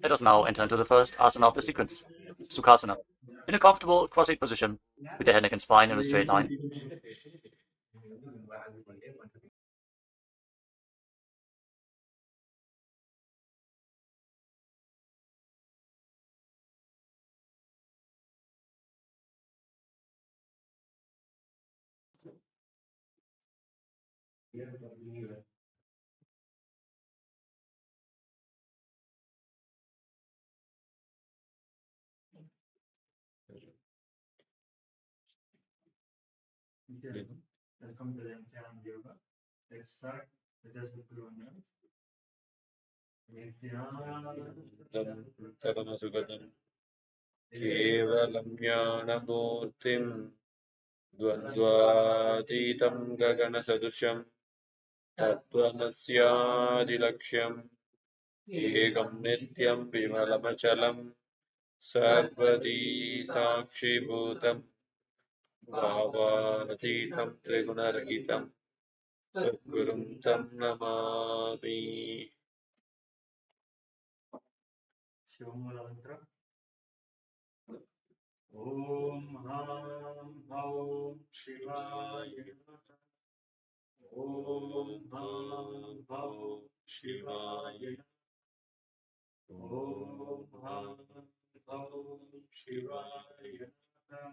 Let us now enter into the first asana of the sequence, Sukhasana, in a comfortable cross-legged position with the head, neck, and spine in a straight line. Welcome to the Nithyananda Yoga. Let's start with this Nithyananda. Kevalam jnanamurtim dvandvatitam gagana sadusham tattvamasyaadilaksham ekam nityam vimalamachalam sarvadi sakshibhutam bhavatitam trigunarahitam sadgurum tam namami. Shivamula mantra. Om Ham Bhav Shivaya Namaha. Om Ham Bhav Shivaya Namaha. Om Ham Bhav Shivaya Namaha.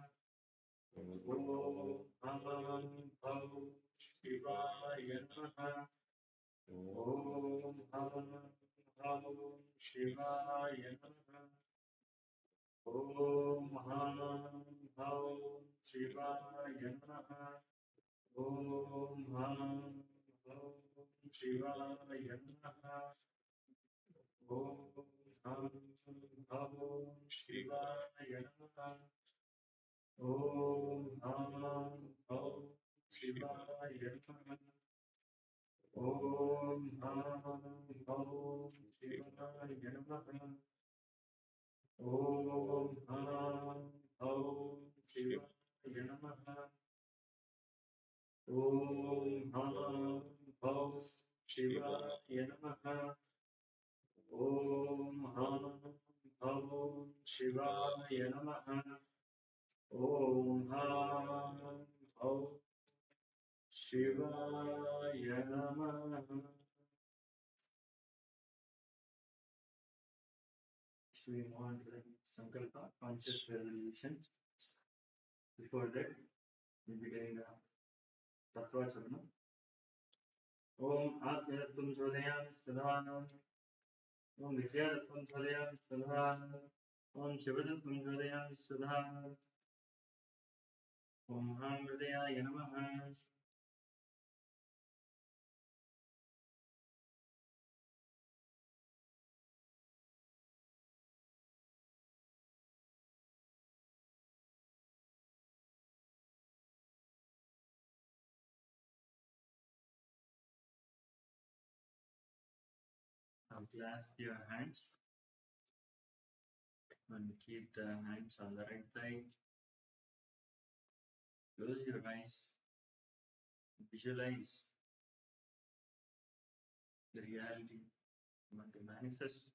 Om Ham Bhav Shivaya Namaha. Om Ham Bhav Shivaya Namaha. Om Ham Bhav Shivaya Namaha. Om Ham Bhav Shivaya Namaha. Om Ham Bhav Shivaya Namaha. Om Ham Bhav Shivaya Namaha. Om Ham Bhav Shivaya Namaha. Om Ham Bhav Shivaya Namaha. Om Ham Bhav Shivaya Namaha. Om Ham Bhav Shivaya Namaha. Om Ham Bhav Shivaya Namaha. So we move on to the Sankalpa, conscious resolution. Before that, we'll be doing the Tattva Charana. Om Atmadatvam Jodayam Stadhanam. Om Nithyanatvam Jodayam Stadhanam. Om Shivadatvam Jodayam Stadhanam. Om Ham Hridayaya Namaha. Now clasp your hands and keep the hands on the right side. Close your eyes. Visualize the reality you want to manifest.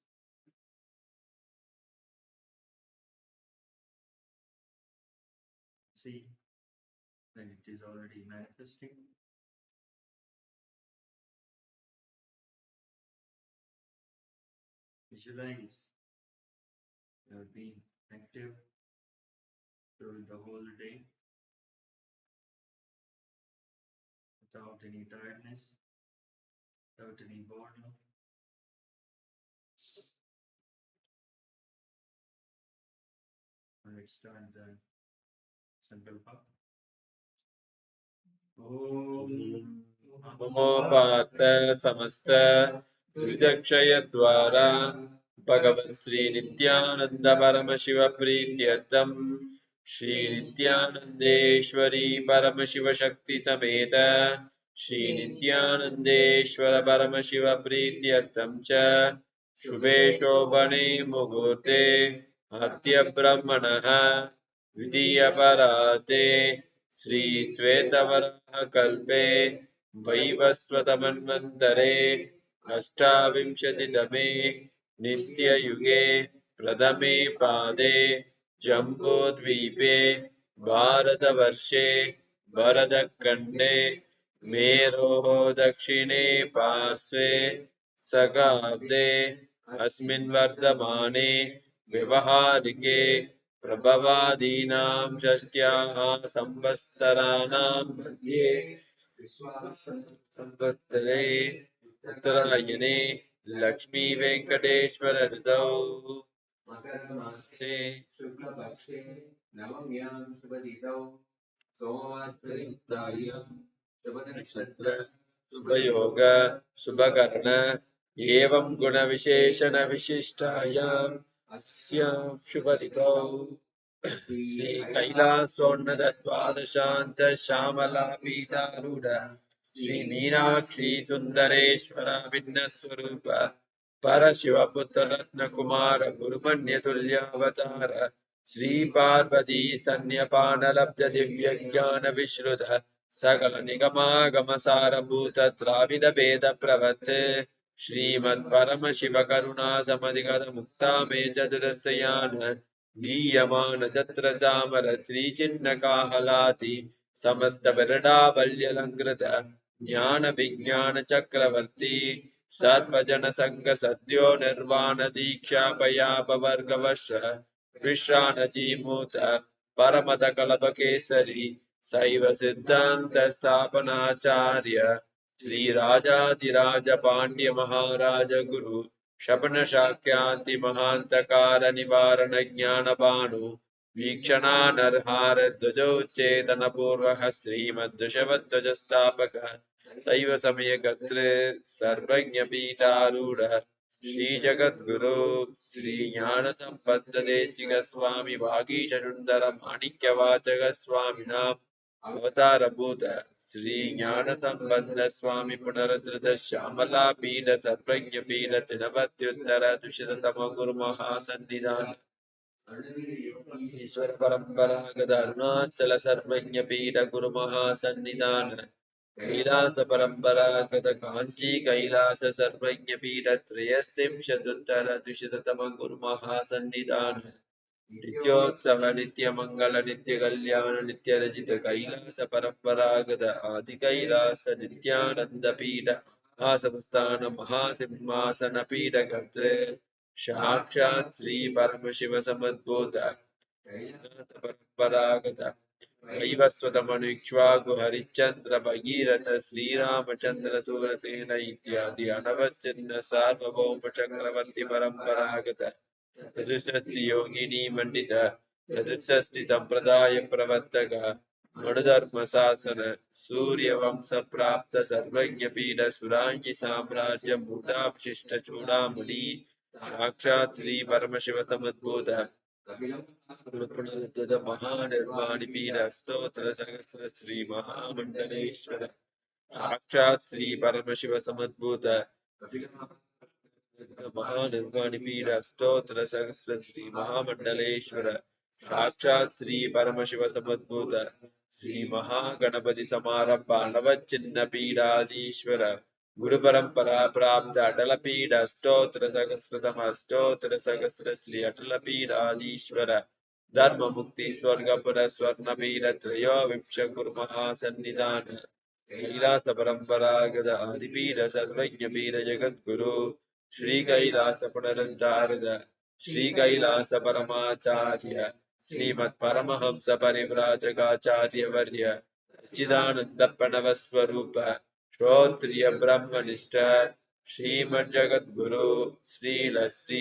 See that it is already manifesting. Visualize you have been active through the whole day without any tiredness, without any boredom. And let's start the Sankalpa. Om Mamopata samasta Dvidakshayadvara Bhagavan Sri Nithyananda Paramashiva Prityartham Shri Nithyanandeshwari Paramashiva Shakti Sameta Shri Nithyanandeshwara Paramashiva Prityartham Cha Shubhe Shobhane Mugurte Hatya Brahmanaha Vidya Parate Sri Svetavaraha Kalpe Vaivasvata Manvantare Ashtavimshatitame नित्ययुगे प्रथमे पादे जम्बूद्वीपे भारतवर्षे भरतखण्डे मेरोः दक्षिणे पार्श्वे शकाब्दे अस्मिन् वर्तमाने व्यवहारिके प्रभवादीनां षष्ट्याः संवत्सराणां मध्ये संवत्सरे उत्तरायणे लक्ष्मी वेंकटेश्वर ऋतौ मकरमासे शुक्लपक्षे नवम्यां शुभतिथौ सोमवासरयुक्तायां शुभनक्षत्र शुभयोग शुभकर्ण एवं गुणविशेषण विशिष्टायाम् अस्यां शुभतिथौ श्री कैलासोन्नत द्वादशान्त श्यामला पीतारूढ़ श्री मीनाक्षी सुंदरेश्वर भिन्न स्वरूप परशिवपुत्र रत्न कुमार गुरुमन्य तुल्यावतार श्री पार्वती स्तन्यपानलब्ध दिव्य ज्ञान विश्रुत सकल निगमागम सारभूत द्राविड भेद प्रवत् श्रीमत् परमशिव करुणा समधिगत मुक्ता मे चतुरस्यान दीयमान छत्र चामर श्री चिन्ह काहलाति समस्त बिरडावल्यलंकृत ज्ञान विज्ञान चक्रवर्ती सर्वजन संग सद्यो निर्वाण दीक्षा पयापवर्गवश विश्रान जीमूत परमत कलप केसरी शैव सिद्धांत स्थापनाचार्य श्री राजाधिराज पांड्य महाराज गुरु शपन शाक्यांति महांतकार निवारण ज्ञान भानु वीक्षणा नरहार ध्वजोच्चेतन पूर्वः श्रीमद्वशवध्वज स्थापक शैव समय कर्तृ सर्वज्ञ पीठारूढ़ श्री जगद्गुरु श्री ज्ञान संपन्न देशिक स्वामी वागीशुंदर माणिक्य वाचक स्वामिनां अवतार भूत श्री ज्ञान संपन्न स्वामी पुनरुद्धृत श्यामला पीठ सर्वज्ञ पीठ त्रिनवत्युत्तर द्विशततम गुरु महासन्निधान ईश्वर परंपरागत अरुणाचल सर्वज्ञ पीठ गुरु महासन्निधान कैलास परंपरागत कांची कैलास सर्वज्ञ पीठ त्रयस्त्रिंशदुत्तर द्विशततम गुरु महासन्निधान नित्योत्सव नित्य मंगल नित्य कल्याण नित्य रचित कैलास परंपरागत आदि कैलास नित्यानंद पीठ आसवस्थान महासिंहासन पीठ कर्तृ साक्षात् श्री परमशिव समुद्भूत कैलास परंपरागत वैवस्वत मनुक्ष्वाकु हरिश्चंद्र भगीरथ श्रीरामचंद्र सूरसेन इत्यादि अनवच्छिन्न सार्वभौम चक्रवर्ती परंपरागत चतुष्षष्टि योगिनी मंडित चतुष्षष्टि संप्रदाय प्रवर्तक मनुधर्म शासन सूर्य वंश प्राप्त सर्वज्ञ पीठ सुरांगी साम्राज्य भूतापशिष्ट चूड़ामणि साक्षात् श्री परमशिव समुद्भूत पुनरुद्धृत महानिर्वाणि पीठ स्तोत्र सहस्र श्री महामंडलेश्वर साक्षात् श्री परमशिव समुद्भूत महानिर्वाणि पीठ स्तोत्र सहस्र श्री महामंडलेश्वर साक्षात् श्री परमशिव समुद्भूत श्री महागणपति समारंभ नवचिन्ह पीठाधीश्वर गुरु परंपरा प्राप्त अटल पीठ स्तोत्र सहस्रतम स्तोत्र सहस्र श्री अटल पीठाधीश्वर धर्म मुक्ति स्वर्गपुर स्वर्ण पीठ त्रयोविंश गुरु महासन्निधान कैलास परंपरागत आदिपीठ सर्वज्ञ पीठ जगद्गुरु श्री कैलास पुनरुद्धारद श्री कैलास परमाचार्य श्रीमत् परमहंस परिव्राजकाचार्य वर्य सच्चिदानंद प्रणव स्वरूप श्रोत्रिय ब्रह्मनिष्ठ श्रीमद् जगद्गुरु श्रील श्री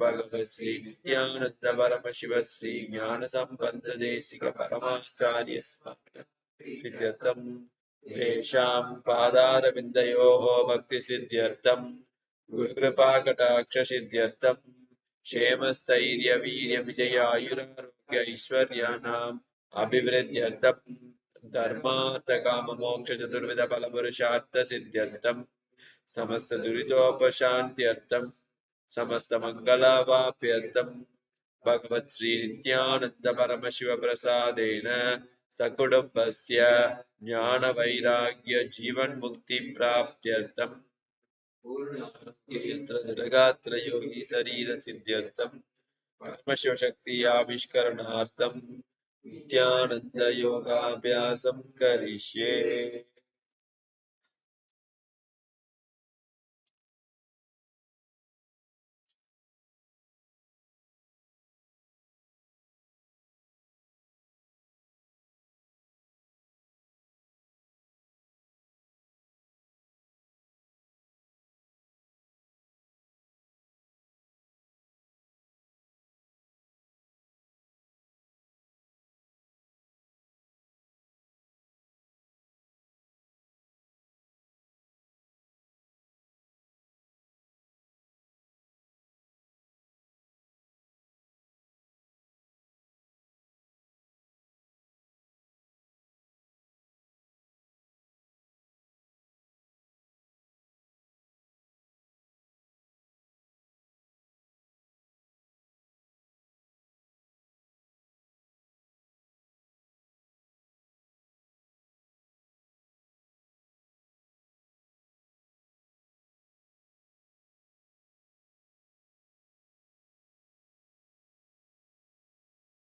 भगवत श्री नित्यानंद परमशिव श्री ज्ञान संबंध देशिक परमाचार्य स्वामी प्रीत्यर्थम तेषां पादारविन्दयोः भक्तिसिद्ध्यर्थं गुरुकृपाकटाक्षसिद्ध्यर्थं क्षेमस्थैर्यवीर्यविजयायुरारोग्य ऐश्वर्याणाम् अभिवृद्ध्यर्थं धर्मार्थकाममोक्षचतुर्विधफलपुरुषार्थसिद्ध्यर्थं समस्तदुरितोपशान्त्यर्थं समस्तमङ्गलावाप्यर्थं भगवत् श्री नित्यानंद परमशिव प्रसादेन सकुटुम्बस्य ज्ञान वैराग्य जीवन मुक्ति प्राप्त्यर्थं यत्र जडगात्र योगी शरीर सिद्ध्यर्थम परमशिव शक्ति आविष्करणार्थम नित्यानंद योगाभ्यासम करिष्ये.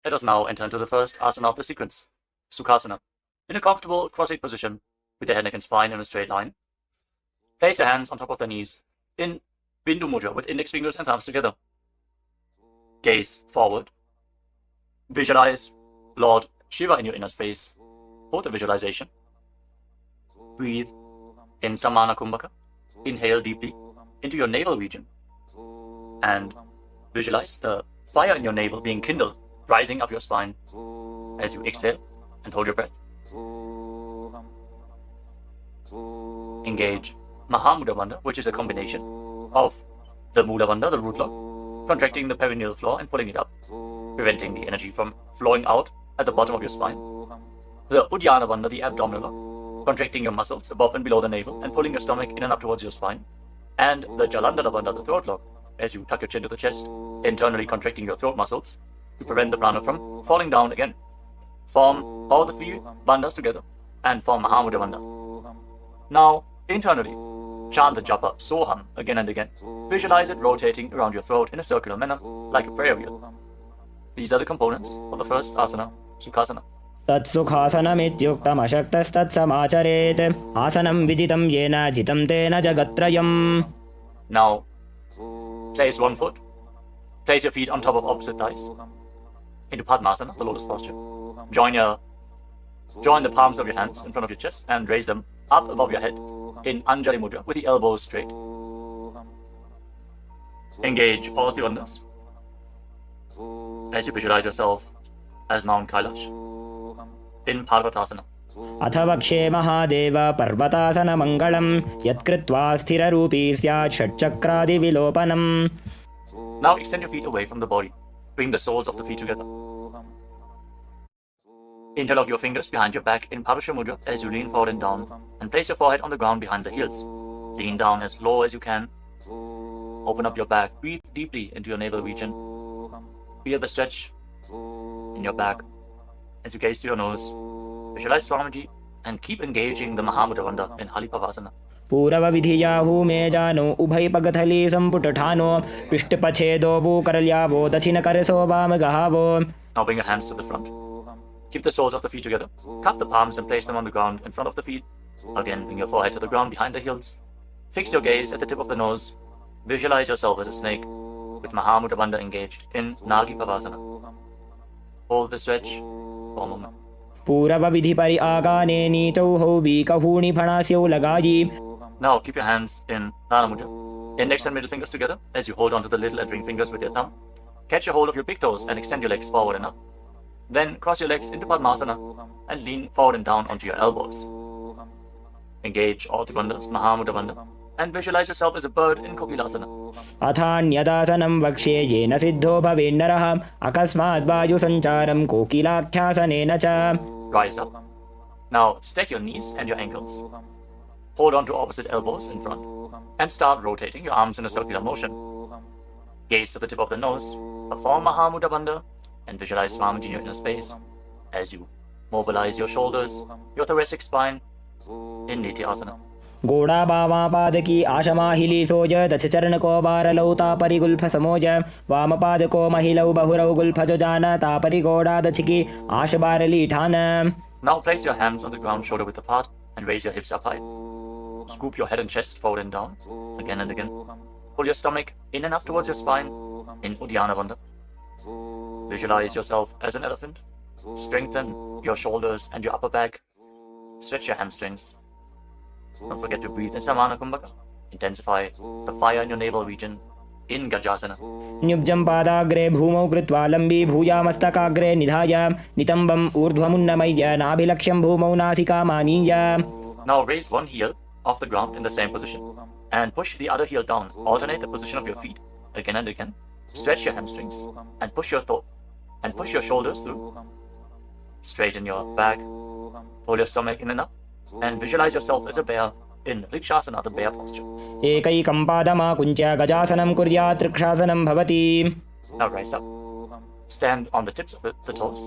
Let us now enter into the first asana of the sequence, Sukhasana. In a comfortable cross-legged position, with the head, neck, and spine in a straight line, place your hands on top of the knees in Bindu Mudra with index fingers and thumbs together. Gaze forward. Visualize Lord Shiva in your inner space. Hold the visualization. Breathe in Samana Kumbhaka. Inhale deeply into your navel region. And visualize the fire in your navel being kindled, rising up your spine as you exhale and hold your breath. Engage Mahamudra Bandha, which is a combination of the Mula Bandha, the root lock, contracting the perineal floor and pulling it up, preventing the energy from flowing out at the bottom of your spine. The Uddiyana Bandha, the abdominal lock, contracting your muscles above and below the navel and pulling your stomach in and up towards your spine. And the Jalandhara Bandha, the throat lock, as you tuck your chin to the chest, internally contracting your throat muscles to prevent the prana from falling down again. Form all the three bandhas together and form Mahamudra Bandha. Now, internally, chant the japa Soham again and again. Visualize it rotating around your throat in a circular manner, like a prayer wheel. These are the components of the first asana, Sukhasana. तत्सुखासनमित्युक्तमशक्तस्तत्समाचरेत् आसनं विजितं येन जितं तेन जगत्त्रयम्. Now, place one foot. Place your feet on top of opposite thighs. Into Padmasana, the lotus posture. Join the palms of your hands in front of your chest and raise them up above your head in Anjali Mudra with the elbows straight. Engage all three bandhas as you visualize yourself as Mount Kailash in Parvatasana. अथ वक्षे महादेव पर्वतासनमङ्गलं यत्कृत्वा स्थिररूपी स्यात् षट्चक्रादिविलोपनम्. Now extend your feet away from the body. Bring the soles of the feet together. Interlock your fingers behind your back in Parasha Mudra as you lean forward and down, and place your forehead on the ground behind the heels. Lean down as low as you can. Open up your back. Breathe deeply into your navel region. Feel the stretch in your back as you gaze to your nose. Visualize Swamiji and keep engaging the Mahamudra Bandha in Halipavasana. पूरवविधियाहु मे जानो उभयपगथली सम्पुटठानो पृष्ठपछेदो भूकरल्यावो दक्षिणकरसो वामगहावो. Now bring your hands to the front. Keep the soles of the feet together. Cup the palms and place them on the ground in front of the feet. Again, bring your forehead to the ground behind the heels. Fix your gaze at the tip of the nose. Visualize yourself as a snake with Mahamudra Bandha engaged in Nagi Pavasana. Hold the stretch for a moment. पूरवविधिपरि आगाने नीचौहौ वीकहूणि फणास्यौ लगायि. Now keep your hands in Nana Mudra. Index and middle fingers together as you hold on to the little and ring fingers with your thumb. Catch a hold of your big toes and extend your legs forward and up. Then cross your legs into Padmasana and lean forward and down onto your elbows. Engage all the bandhas, Mahamudra Bandha, and visualize yourself as a bird in Kokilasana. अथान्यदासनं वक्ष्ये येन सिद्धो भवेन्नरः अकस्मात् वायुसञ्चारं कोकिलाख्यासनेन च. Rise up. Now stack your knees and your ankles. Hold on to opposite elbows in front and start rotating your arms in a circular motion. Gaze to the tip of the nose, perform Mahamudra Bandha, and visualize Swamiji in your inner space as you mobilize your shoulders, your thoracic spine in Nitya Asana. गोड़ा बावा पाद की आशमाहिली सोज दश चरण को बार लौता परिगुल्फ समोज वाम पाद को महिलौ बहुरौ Gulf जो जान तापरि गोड़ा दछ की आश बारली ठान. Now place your hands on the ground shoulder width apart and raise your hips up high. Scoop your head and chest forward and down again and again. Pull your stomach in and up towards your spine in Uddiyana Bandha. Visualize yourself as an elephant. Strengthen your shoulders and your upper back. Stretch your hamstrings. Don't forget to breathe in Samana Kumbhaka. Intensify the fire in your navel region in Gajasana. न्युब्जं पादाग्रे भूमौ कृत्वा लम्बी भूयामस्तकाग्रे निधाय नितम्बम् ऊर्ध्वमुन्नमय्य नाभिलक्ष्यं भूमौ नासिकामानीय. Now raise one heel off the ground in the same position and push the other heel down. Alternate the position of your feet again and again. Stretch your hamstrings and push your shoulders through. Straighten your back. Pull your stomach in and up and visualize yourself as a bear in Rikshasana, the bear posture. एकैकं पादमाकुञ्च्य गजासनं कुर्यात् ऋक्षासनं भवति. Now rise up. Stand on the tips of the toes.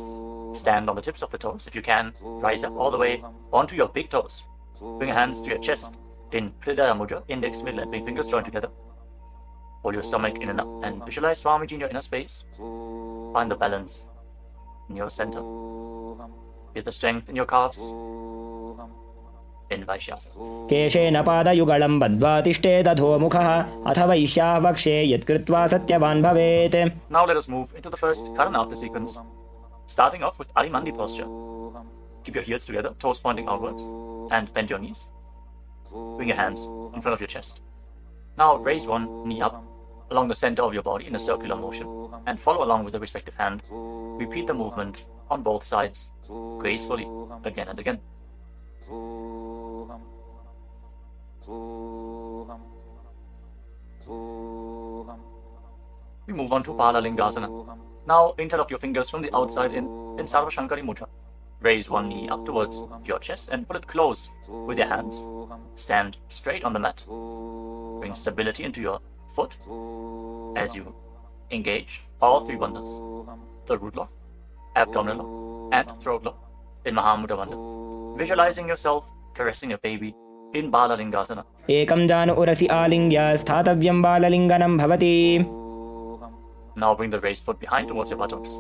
Stand on the tips of the toes. If you can, rise up all the way onto your big toes. Bring your hands to your chest in Hridaya Mudra, index, middle and ring fingers joined together. Hold your stomach in and up and visualize Swamiji in your inner space. Find the balance in your center. Feel the strength in your calves. In Vaishyasana. केशेन पादयुगलं बद्ध्वा तिष्ठेत् अधोमुखः अथ वैश्याः वक्षे यत्कृत्वा सत्यवान् भवेत्. Now let us move into the first karana of the sequence. Starting off with Arimandi posture. Keep your heels together, toes pointing outwards, and bend your knees. Bring your hands in front of your chest. Now raise one knee up along the center of your body in a circular motion and follow along with the respective hand. Repeat the movement on both sides gracefully again and again. We move on to Palalingasana. Now interlock your fingers from the outside in Sarva Shankari Mudra. Raise one knee up towards your chest and pull it close with your hands. Stand straight on the mat. Bring stability into your foot as you engage all three bandhas. The root lock, abdominal lock, and throat lock in Mahamudra Bandha. Visualizing yourself caressing a baby in Balalingasana. एकं जानु उरसि आलिङ्ग्य स्थातव्यं बाललिङ्गनं भवति. Now bring the raised foot behind towards your buttocks.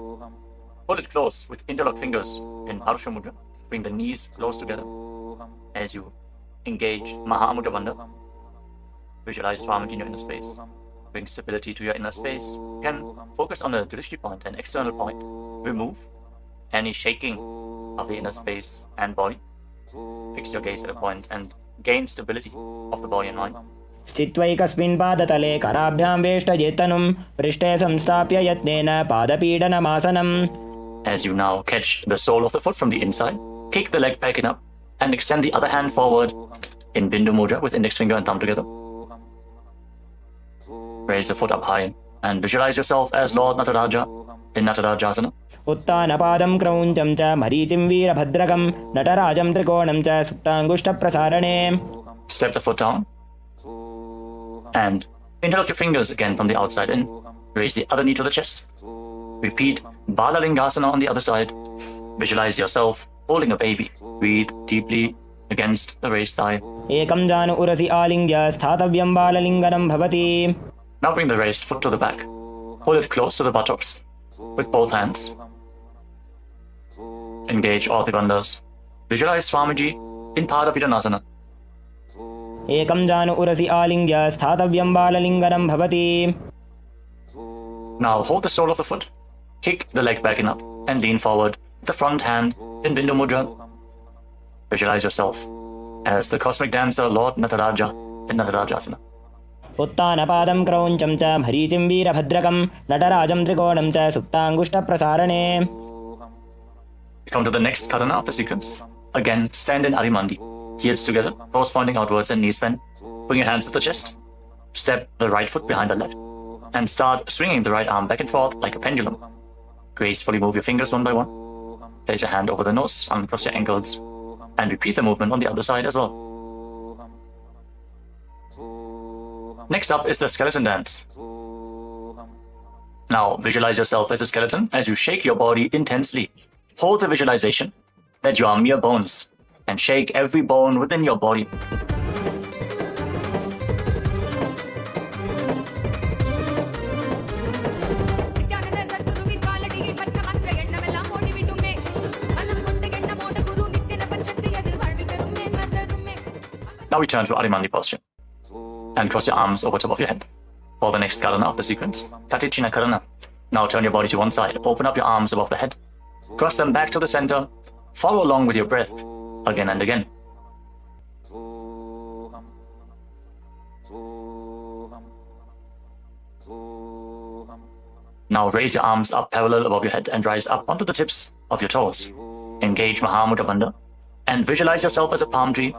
Pull it close with interlocked fingers in Parusha Mudra. Bring the knees close together as you engage Mahamudra Bandha. Visualize Swamiji in your inner space. Bring stability to your inner space. You can focus on a drishti point, an external point. Remove any shaking of the inner space and body. Fix your gaze at a point and gain stability of the body and mind. स्थित्वैकस्मिन् पादतले कराभ्यां वेष्टयेत्तनुं पृष्ठे संस्थाप्य यत्नेन पादपीडनमासनम्. As you now catch the sole of the foot from the inside, kick the leg back and up and extend the other hand forward in Bindu Mudra with index finger and thumb together. Raise the foot up high and visualize yourself as Lord Nataraja in Natarajasana. उत्तानपादं क्रौञ्चं च मरीचिं वीरभद्रकं नटराजं त्रिकोणं च सुप्ताङ्गुष्ठप्रसारणे. Step the foot down and interlock your fingers again from the outside in. Raise the other knee to the chest. Repeat Balalingasana on the other side. Visualize yourself holding a baby. Breathe deeply against the raised thigh. एकं जानु उरसि आलिङ्ग्य स्थातव्यं बाललिङ्गनं भवति. Now bring the raised foot to the back. Hold it close to the buttocks with both hands. Engage all the bandhas. Visualize Swamiji in Padapidanasana. एकं जानु उरसि आलिङ्ग्य स्थातव्यं बाललिङ्गनं भवति. Now hold the sole of the foot. Kick the leg back and up and lean forward with the front hand in Bindu Mudra. Visualize yourself as the cosmic dancer Lord Nataraja in Natarajasana. उत्तानपादं क्रौञ्चं च मरीचिं वीरभद्रकं नटराजं त्रिकोणं च सुप्ताङ्गुष्ठप्रसारणे. We come to the next karana of the sequence. Again, stand in Arimandi. Heels together, toes pointing outwards and knees bent. Bring your hands to the chest. Step the right foot behind the left. And start swinging the right arm back and forth like a pendulum. Gracefully move your fingers one by one. Place your hand over the nose, arm across your ankles. And repeat the movement on the other side as well. Next up is the skeleton dance. Now visualize yourself as a skeleton as you shake your body intensely. Hold the visualization that you are mere bones and shake every bone within your body. Now return to Adimandi posture and cross your arms over top of your head. For the next karana of the sequence, Katichina Karana. Now turn your body to one side, open up your arms above the head, cross them back to the center, follow along with your breath again and again. Now raise your arms up parallel above your head and rise up onto the tips of your toes. Engage Mahamudra Bandha and visualize yourself as a palm tree.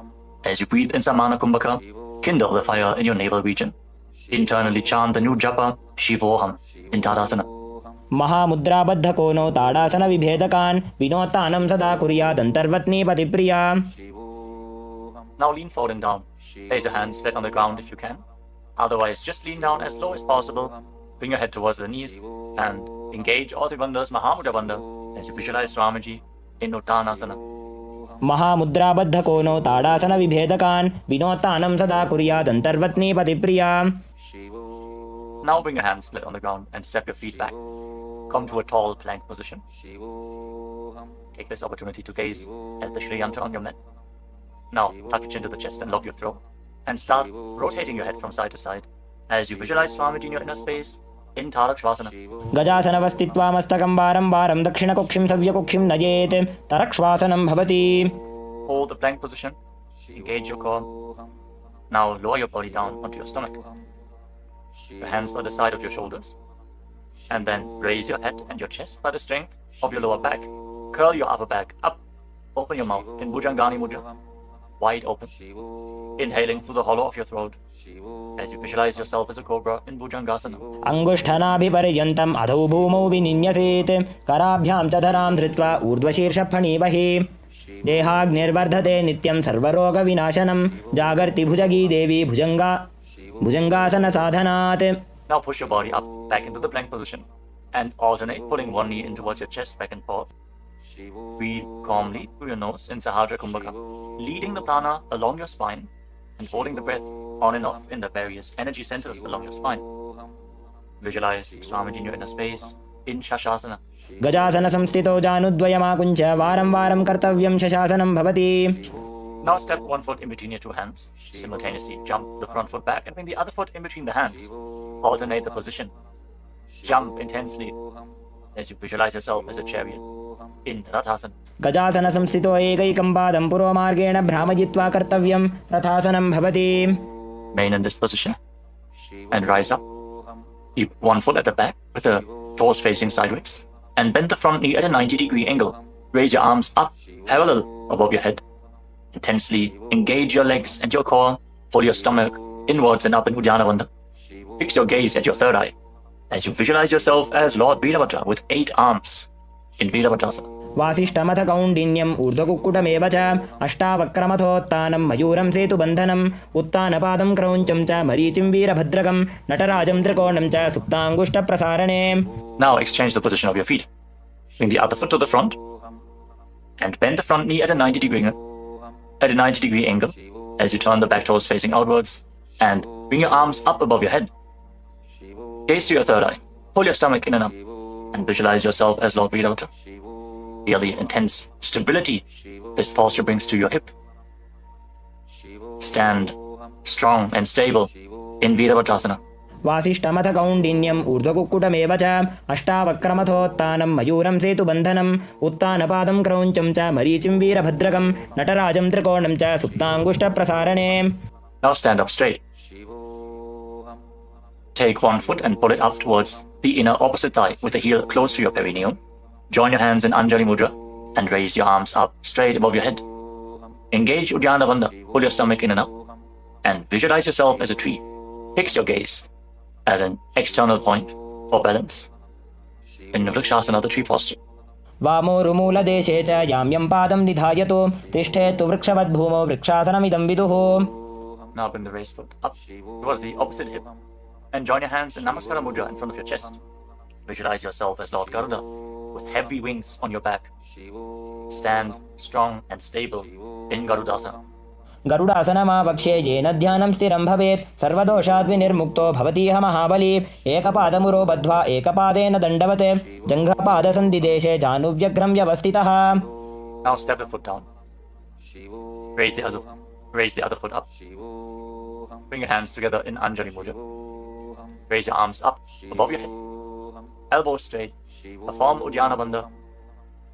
As you breathe in Samana Kumbhaka, kindle the fire in your navel region. Internally chant the new japa, Shivoham, in Tadasana. Mahamudra Baddha Kono Tadasana Vibhedakan Vinotanam Sada Kuryadantarvatni Patipriya. Now lean forward and down. Place your hands flat on the ground if you can. Otherwise, just lean down as low as possible. Bring your head towards the knees and engage all three bandhas, Mahamudra Bandha, as you visualize Swamiji in Uttanasana. Mahamudra Baddha Kono Tadasana Vibhedakan Vinotanam Sada Kuryadantarvatni Patipriya. Now bring your hands flat on the ground and step your feet back. Come to a tall plank position. Take this opportunity to gaze at the Shri Yantra on your mat. Now tuck your chin to the chest and lock your throat. And start rotating your head from side to side as you visualize Swamiji in your inner space in Tarakshvasana. Gajasana Vastitva Mastakam Varam Varam Dakshina Kokshim Savya Kokshim Najete Tarakshvasanam Bhavati. Hold the plank position. Engage your core. Now lower your body down onto your stomach. Your hands by the side of your shoulders. And then raise your head and your chest by the strength of your lower back. Curl your upper back up. Open your mouth in Bhujangani Mudra. Wide open. Inhaling through the hollow of your throat as you visualize yourself as a cobra in Bhujangasana. Angushthanabiparyantam adhau bhumau vininyaset karabhyam chadaram dhritva urdhvashirsha phanivahi dehagnirvardhate nityam sarvaroga vinashanam jagarti bhujagi devi bhujangasana sadhanat. Now push your body up back into the plank position and alternate pulling one knee in towards your chest back and forth. Breathe calmly through your nose in Sahadra Kumbhaka, leading the prana along your spine and holding the breath on and off in the various energy centers along your spine. Visualize Swamiji in your inner space in Shashasana. Gajasana samstito janudvayamakuncha varam varam kartavyam shashasanam bhavati. Now step one foot in between your two hands. Simultaneously jump the front foot back and bring the other foot in between the hands. Alternate the position. Jump intensely as you visualize yourself as a chariot in Rathasana. Gajasana samstito ekaikam padam purvamargena brahmajitva kartavyam rathasanam bhavati. Remain in this position and rise up. Keep one foot at the back with the toes facing sideways and bend the front knee at a 90-degree angle. Raise your arms up parallel above your head. Intensely engage your legs and your core. Pull your stomach inwards and up in Uddiyana Bandha. Fix your gaze at your third eye as you visualize yourself as Lord Virabhadra with 8 arms in Virabhadrasana. Vasishtamatha kaundinyam urdhakukkutameva cha ashtavakramathotthanam mayuram setu bandhanam uttanapadam krauncham cha marichim virabhadrakam natarajam trikonam cha suptangushta prasarane. Now exchange the position of your feet. Bring the other foot to the front and bend the front knee at a 90-degree angle as you turn the back toes facing outwards and bring your arms up above your head. Gaze to your third eye. Pull your stomach in and up and visualize yourself as Lord Virabhadra. Feel the intense stability this posture brings to your hip. Stand strong and stable in Virabhadrasana. Vasishtamatha kaundinyam urdhakukkutameva cha ashtavakramathotthanam mayuram setu bandhanam uttanapadam krauncham cha marichim virabhadrakam natarajam trikonam cha suptangushta prasarane. Now stand up straight. Take one foot and pull it up towards the inner opposite thigh with the heel close to your perineum. Join your hands in Anjali Mudra and raise your arms up straight above your head. Engage Uddiyana Bandha, pull your stomach in and up, and visualize yourself as a tree. Fix your gaze at an external point for balance in Vrikshasana, the tree posture. Vamo rumula deshe cha yamyam padam nidhayato tishthetu vrikshavat bhumo vrikshasanamidam viduho. Now bring the raised foot up towards the opposite hip and join your hands in Namaskara Mudra in front of your chest. Visualize yourself as Lord Garuda with heavy wings on your back. Stand strong and stable in Garudasana. Garudasana vakshe jena dhyanam stiram bhavet sarvadoshat vinirmukto bhavatiha mahabali ekapadamuro badhva ekapadena dandavate janghapada sandideshe januvyagram vyavastitaha. Now step the foot down. Raise the other foot Raise the other foot up. Bring your hands together in Anjali Mudra. Raise your arms up above your head. Elbows straight. Perform Uddiyana Bandha.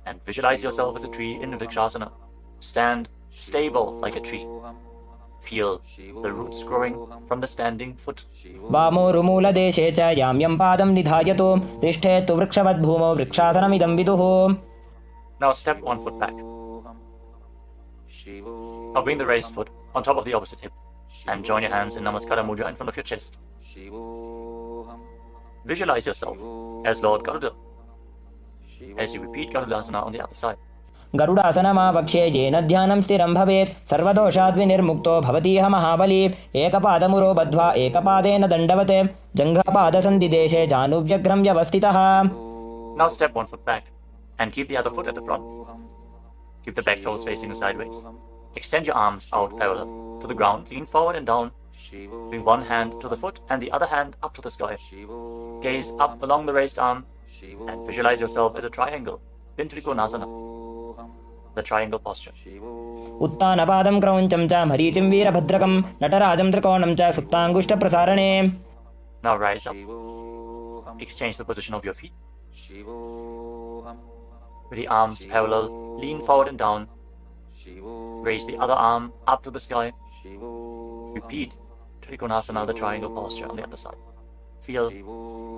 And visualize yourself as a tree in Vrikshasana. Stand stable like a tree. Feel the roots growing from the standing foot. वामोरुमूलदेशे च यां यं पादं निधायतु तिष्ठेत्तु वृक्षवद्भूमौ वृक्षासनमिदं विदुः. Now step one foot back. Now bring the raised foot on top of the opposite hip and join your hands in Namaskara Mudra in front of your chest. Visualize yourself as Lord Garuda as you repeat Garudasana on the other side. गरुडासनमावक्ष्ये येन ध्यानं स्थिरं भवेत् सर्वदोषाद्विनिर्मुक्तो भवतीह महाबली. एकपादमुरो बद्ध्वा एकपादेन दण्डवत् जङ्घापादसन्धिदेशे जानुव्यग्रं व्यवस्थितः. Now step one foot back and keep the other foot at the front. Keep the back toes facing sideways. Extend your arms out parallel to the ground, lean forward and down. Bring one hand to the foot and the other hand up to the sky. Gaze up along the raised arm and visualize yourself as a triangle in Trikonasana, the triangle posture. उत्तानपादं क्रौञ्चं च मरीचिं वीरभद्रकं नटराजं त्रिकोणं च सुप्ताङ्गुष्ठप्रसारणे. Now rise up. Exchange the position of your feet. With the arms parallel, lean forward and down. Raise the other arm up to the sky. Repeat Trikonasana, the triangle posture on the other side. Feel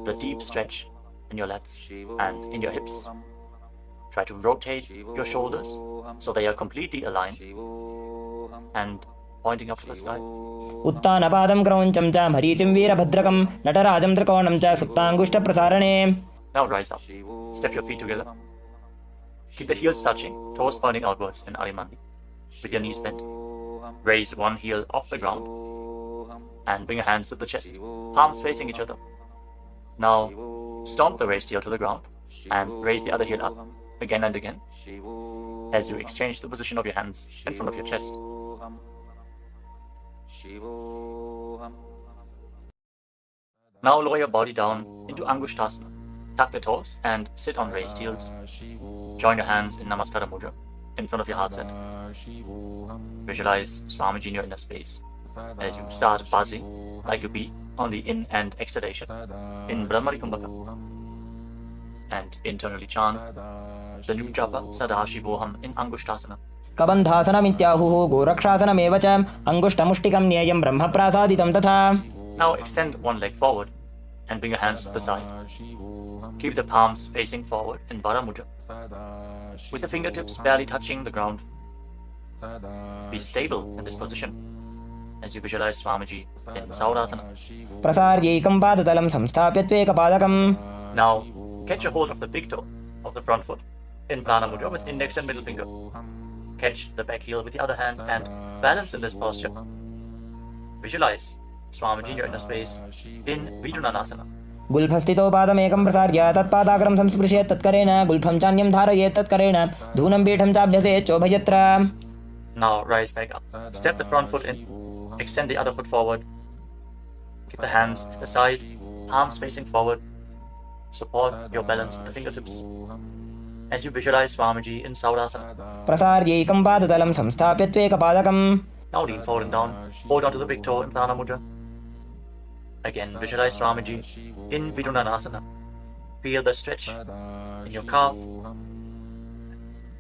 the deep stretch in your lats and in your hips. Try to rotate your shoulders so they are completely aligned and pointing up to the sky. उत्तानपादं क्रौञ्चं च मरीचिं वीरभद्रकं नटराजं त्रिकोणं च सुप्ताङ्गुष्ठप्रसारणे. Now rise up. Step your feet together. Keep the heels touching, toes pointing outwards in Arimandi with your knees bent. Raise one heel off the ground and bring your hands to the chest, palms facing each other. Now stomp the raised heel to the ground and raise the other heel up again and again as you exchange the position of your hands in front of your chest. Now lower your body down into Angushtasana. Tuck the toes and sit on raised heels. Join your hands in Namaskara Mudra in front of your heart center. Visualize Swamiji in your inner space as you start buzzing like a bee on the in and exhalation in Brahmari Kumbhaka. And internally chant the new japa Sadashivoham in Angushtasana. कबन्धासनमित्याहुः गोरक्षासनमेव च अङ्गुष्ठमुष्टिकं न्येयं ब्रह्मप्रासादितं तथा. Now extend one leg forward and bring your hands to the side. Keep the palms facing forward in Vara Mudra with the fingertips barely touching the ground. Be stable in this position as you visualize Swamiji in Saurasana. प्रसार्यैकं पादतलं संस्थाप्य त्वेकपादकं. Now catch a hold of the big toe of the front foot in Prana Mudra with index and middle finger. Catch the back heel with the other hand and balance in this posture. Visualize Swamiji in your inner space in Vidunanasana. गुल्फस्थितो पादमेकं प्रसार्य तत्पादाग्रं संस्पृशेत् तत्करेण गुल्फं चान्यं धारयेत् तत्करेण धूनं पीठं चाभ्यसेत् चोभयत्र. Now rise back up. Step the front foot in. Extend the other foot forward. Keep the hands at the side, palms facing forward. Support your balance with the fingertips as you visualize Swamiji in Saurasana. प्रसार्यैकं पादतलं संस्थाप्य त्वेकपादकं. Now lean forward and down. Hold on to the big toe in Prana Mudra. Again, visualize Swamiji in Vidunanasana. Feel the stretch in your calf.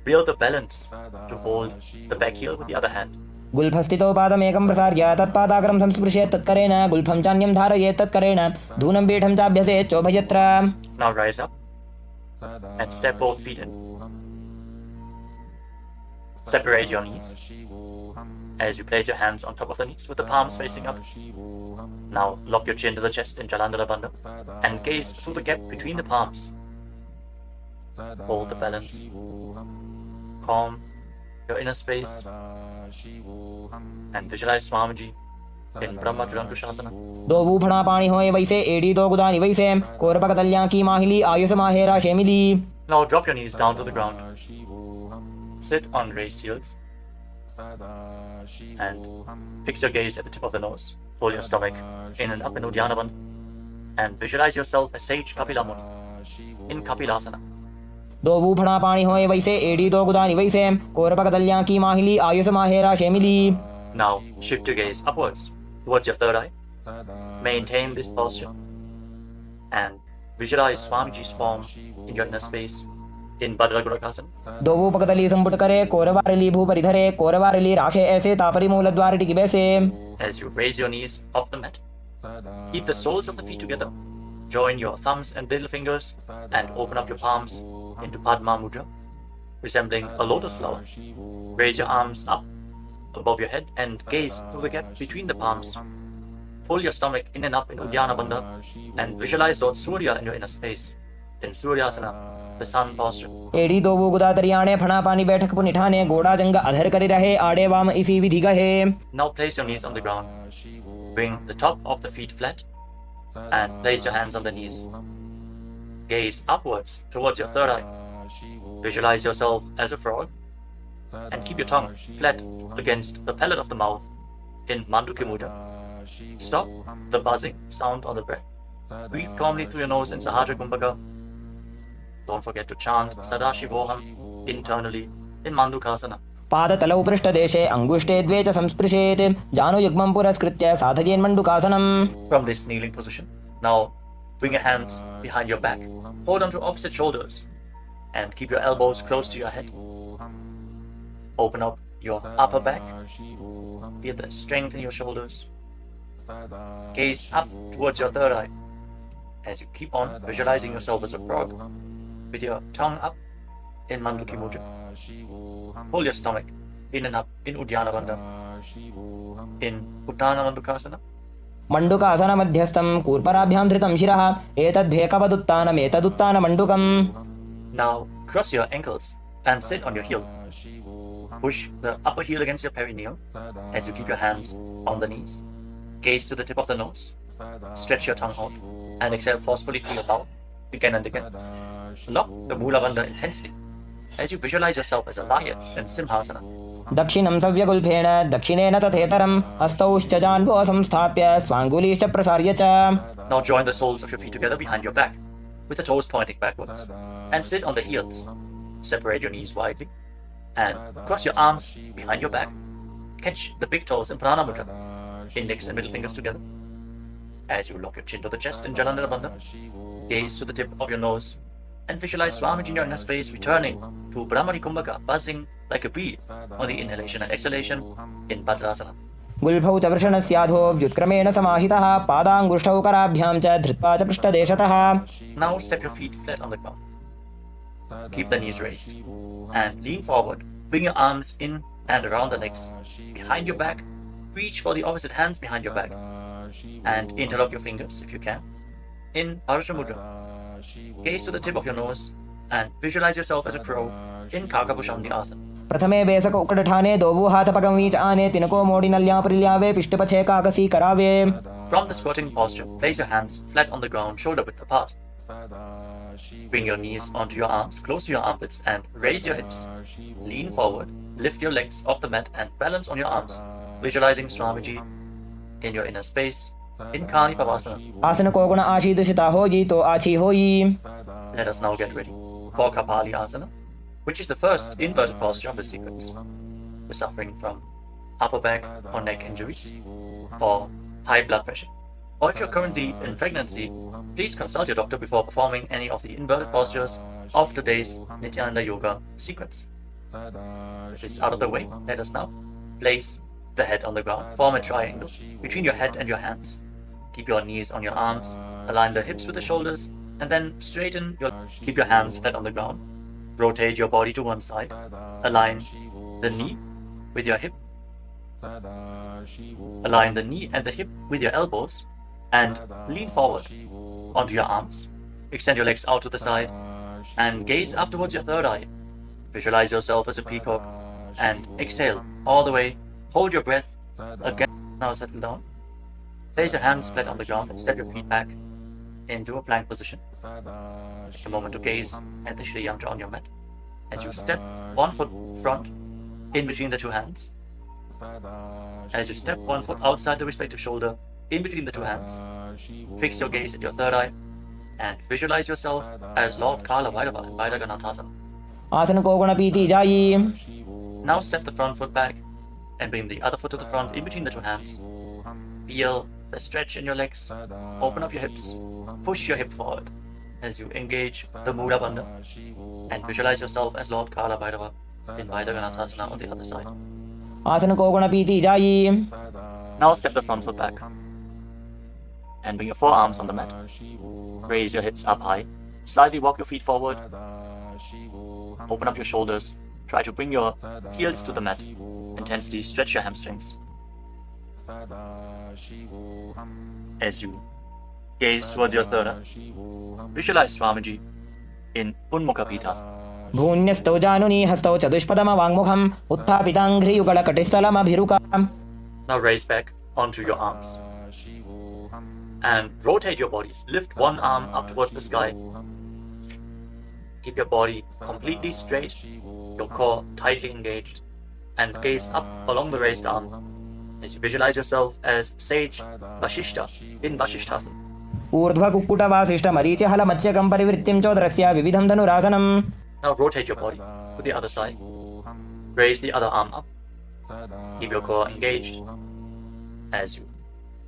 Build the balance to hold the back heel with the other hand. गुल्फस्थितो पादमेकं प्रसार्य तत्पादाग्रं संस्पृशेत् तत्करेण गुल्फं चान्यं धारयेत् तत्करेण धूनं पीठं चाभ्यसेत् चोभयत्र. Now rise up and step both feet in. Separate your knees as you place your hands on top of the knees with the palms facing up. Now lock your chin to the chest in Jalandhara Bandha and gaze through the gap between the palms. Hold the balance. Calm your inner space and visualize Swamiji in Brahma Trirankushasana. दो बूफड़ा पानी होए वैसे एड़ी दो गुदानी वैसे कोरपक तल्या की माहिली Ayush माहेरा शेमिली. Now drop your knees down to the ground. Sit on raised heels and fix your gaze at the tip of the nose. Pull your stomach in and up in Uddiyana Bandha and visualize yourself as Sage Kapila Muni in Kapilasana. दो बूफड़ा पानी होए वैसे एड़ी दो गुदानी वैसे कोरपक तल्या की माहिली Ayush माहेरा शेमिली. Now shift your gaze upwards towards your third eye. Maintain this posture and visualize Swamiji's form in your inner space in Bhadragurakasana. दोवू पकतली संपुट करे कोरवारली भूपरिधरे कोरवारली राखे ऐसे तापरी मूल द्वार टिकी बैसे. As you raise your knees off the mat, keep the soles of the feet together. Join your thumbs and little fingers and open up your palms into Padma Mudra, resembling a lotus flower. Raise your arms up above your head and gaze through the gap between the palms. Pull your stomach in and up in Uddiyana Bandha and visualize Lord Surya in your inner space in Suryasana, the sun posture. एड़ी दोवू गुदा तरियाणे फणा पानी बैठक पुनिठाने गोड़ा जंग अधर करी रहे आड़े वाम इसी विधि गहे. Now place your knees on the ground. Bring the top of the feet flat and place your hands on the knees. Gaze upwards towards your third eye. Visualize yourself as a frog and keep your tongue flat against the palate of the mouth in Mandukya Mudra. Stop the buzzing sound on the breath. Breathe calmly through your nose in Sahajra Kumbhaka. Don't forget to chant Sadashivoham internally in Mandukasana. पादतलौ पृष्ठदेशे अंगुष्टे द्वे च संस्पृशेत् जानुयुग्मं पुरस्कृत्य साधयेन् मण्डुकासनम्. From this kneeling position, now bring your hands behind your back. Hold onto opposite shoulders and keep your elbows close to your head. Open up your upper back. Feel the strength in your shoulders. Gaze up towards your third eye as you keep on visualizing yourself as a frog with your tongue up in Mandukya Mudra. Pull your stomach in and up in Uddiyana Bandha in Uttana Mandukasana. मण्डुकासन मध्यस्थं कूर्पराभ्यां धृतं शिरः एतद्भेकवदुत्तानम् एतदुत्तान मण्डुकम्. Now cross your ankles and sit on your heel. Push the upper heel against your perineum as you keep your hands on the knees. Gaze to the tip of the nose. Stretch your tongue out and exhale forcefully through your mouth again and again. Lock the Mula Bandha intensely as you visualize yourself as a lion in Simhasana. दक्षिणं सव्यगुल्फेण दक्षिणेन तथेतरं हस्तौश्च जान्वो संस्थाप्य स्वाङ्गुलीश्च प्रसार्य च. Now join the soles of your feet together behind your back with the toes pointing backwards and sit on the heels. Separate your knees widely and cross your arms behind your back. Catch the big toes in Prana Mudra, index and middle fingers together. As you lock your chin to the chest in Jalandhara Bandha, gaze to the tip of your nose and visualize Swamiji in your inner space returning to Brahmani Kumbhaka, buzzing like a bee on the inhalation and exhalation in Bhadrasana. गुल्फौ च वृषणस्याधो व्युत्क्रमेण समाहितः पादाङ्गुष्ठौ कराभ्यां च धृत्वा च पृष्ठदेशतः. Now step your feet flat on the ground. Keep the knees raised and lean forward. Bring your arms in and around the legs. Behind your back, reach for the opposite hands behind your back and interlock your fingers if you can in Parasha Mudra. Gaze to the tip of your nose and visualize yourself as a crow in Kakabushamni Asana. प्रथमे बेसक उकडठाने दोवू हाथ पगमीच आने तिनको मोड़ी नल्या परिल्यावे पिष्टपछे काकसी करावे. From the squatting posture, place your hands flat on the ground, shoulder width apart. Bring your knees onto your arms, close to your armpits, and raise your hips. Lean forward, lift your legs off the mat, and balance on your arms, visualizing Swamiji in your inner space in Kali Pavasana. आसन को गुण आशीदुषिता होई तो आछी होई. Let us now get ready for Kapali Asana, which is the first inverted posture of the sequence. We're suffering from upper back or neck injuries or high blood pressure. Or if you're currently in pregnancy, please consult your doctor before performing any of the inverted postures of today's Nithyananda Yoga sequence. With this out of the way, let us now place the head on the ground. Form a triangle between your head and your hands. Keep your knees on your arms. Align the hips with the shoulders and then straighten your... Keep your hands flat on the ground. Rotate your body to one side. Align the knee with your hip. Align the knee and the hip with your elbows and lean forward onto your arms. Extend your legs out to the side and gaze up towards your third eye. Visualize yourself as a peacock and exhale all the way. Hold your breath again. Now settle down. Place your hands flat on the ground and step your feet back into a plank position. Take a moment to gaze at the Shri Yantra on your mat. As you step one foot front in between the two hands. As you step one foot outside the respective shoulder in between the two hands. Fix your gaze at your third eye and visualize yourself as Lord Kala Bhairava in Vairaganathasana. आसन को गुण पीती जाई. Now step the front foot back and bring the other foot to the front in between the two hands. Feel the stretch in your legs. Open up your hips. Push your hip forward as you engage the Mula Bandha and visualize yourself as Lord Kala Bhairava in Vaidaganathasana on the other side. आसन को गुणपीति जायी. Now step the front foot back and bring your forearms on the mat. Raise your hips up high. Slightly walk your feet forward. Open up your shoulders. Try to bring your heels to the mat. Intensely stretch your hamstrings. As you gaze towards your third eye, visualize Swamiji in Unmukha Pithasana. भून्यस्तौ जानुनी हस्तौ चतुष्पदम वाङ्मुखम् उत्थापिताङ्घ्रियुगलकटिस्थलमभिरुकाम्. Now raise back onto your arms and rotate your body. Lift one arm up towards the sky. Keep your body completely straight, your core tightly engaged, and gaze up along the raised arm as you visualize yourself as Sage Vashishta in Vashishthasana. ऊर्ध्वकुक्कुटवासिष्ठमरीचिहलमत्स्यकं परिवृत्तिं चोदरस्य विविधं धनुरासनम्. Now rotate your body to the other side. Raise the other arm up. Keep your core engaged as you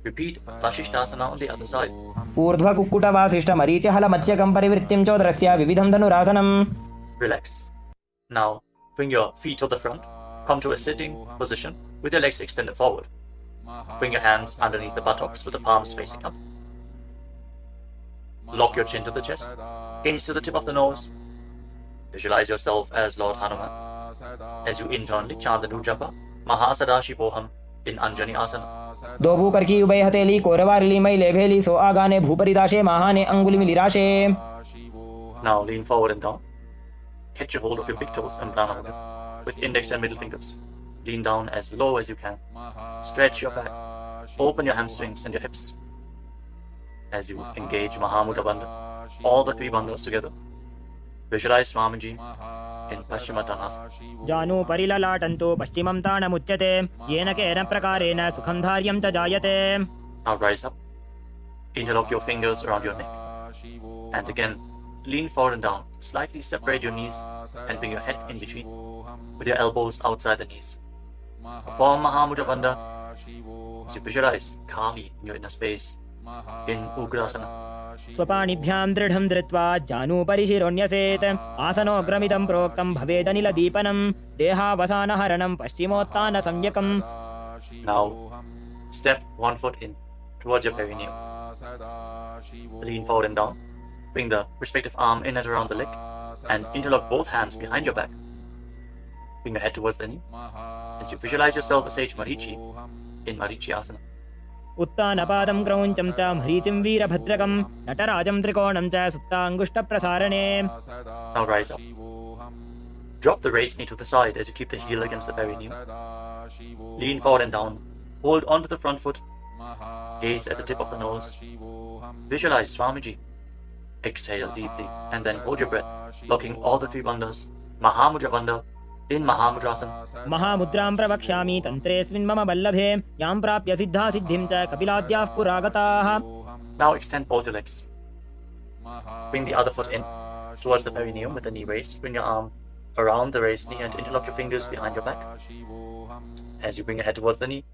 repeat Vashishthasana on the other side. ऊर्ध्वकुक्कुटवासिष्ठमरीचिहलमत्स्यकं परिवृत्तिं चोदरस्य विविधं धनुरासनम्. Relax. Now bring your feet to the front. Come to a sitting position with your legs extended forward. Bring your hands underneath the buttocks with the palms facing up. Lock your chin to the chest. Gaze to the tip of the nose. Visualize yourself as Lord Hanuman as you internally chant the Nujapa Mahasadashivoham in Anjani Asana. दो भूकरकी उभय हथेली कोरवारिली मई लेभेली सो आगाने भूपरिदाशे महाने अंगुली मिलिराशे. Now lean forward and down. Catch a hold of your big toes and pranayama with index and middle fingers. Lean down as low as you can. Stretch your back. Open your hamstrings and your hips as you engage Mahamudra Bandha, all the three bandhas together. Visualize Swamiji in Paschimottanasana. जानु परिललाटन्तो पश्चिमं ताणमुच्यते येन केन प्रकारेण सुखं धार्यं च जायते. Now rise up. Interlock your fingers around your neck. And again, lean forward and down. Slightly separate your knees and bring your head in between with your elbows outside the knees. Perform Mahamudra Bandha as you visualize Kali in your inner space in Ugrasana. स्वपाणिभ्यां दृढं धृत्वा जानुपरिशिरोऽन्यसेत् आसनोऽग्रमिदं प्रोक्तं भवेदनिलदीपनं देहावसानहरणं पश्चिमोत्तानसंज्ञकम्. Now step one foot in towards your perineum. Lean forward and down. Bring the respective arm in and around the leg and interlock both hands behind your back. Bring your head towards the knee as you visualize yourself as Sage Marichi in Marichi Asana. उत्तानपादं क्रौञ्चं च मरीचिं वीरभद्रकं नटराजं त्रिकोणं च सुप्ताङ्गुष्ठप्रसारणे. Now rise up. Drop the raised knee to the side as you keep the heel against the perineum. Lean forward and down. Hold onto the front foot. Gaze at the tip of the nose. Visualize Swamiji. Exhale deeply and then hold your breath, locking all the three bandhas. Mahamudra Bandha in Mahamudrasana. महामुद्रां प्रवक्ष्यामि तन्त्रेऽस्मिन् मम वल्लभे यां प्राप्य सिद्धा सिद्धिं च कपिलाद्याः पुरागताः. Now extend both your legs. Bring the other foot in towards the perineum with the knee raised. Bring your arm around the raised knee and interlock your fingers behind your back. As you bring your head towards the knee,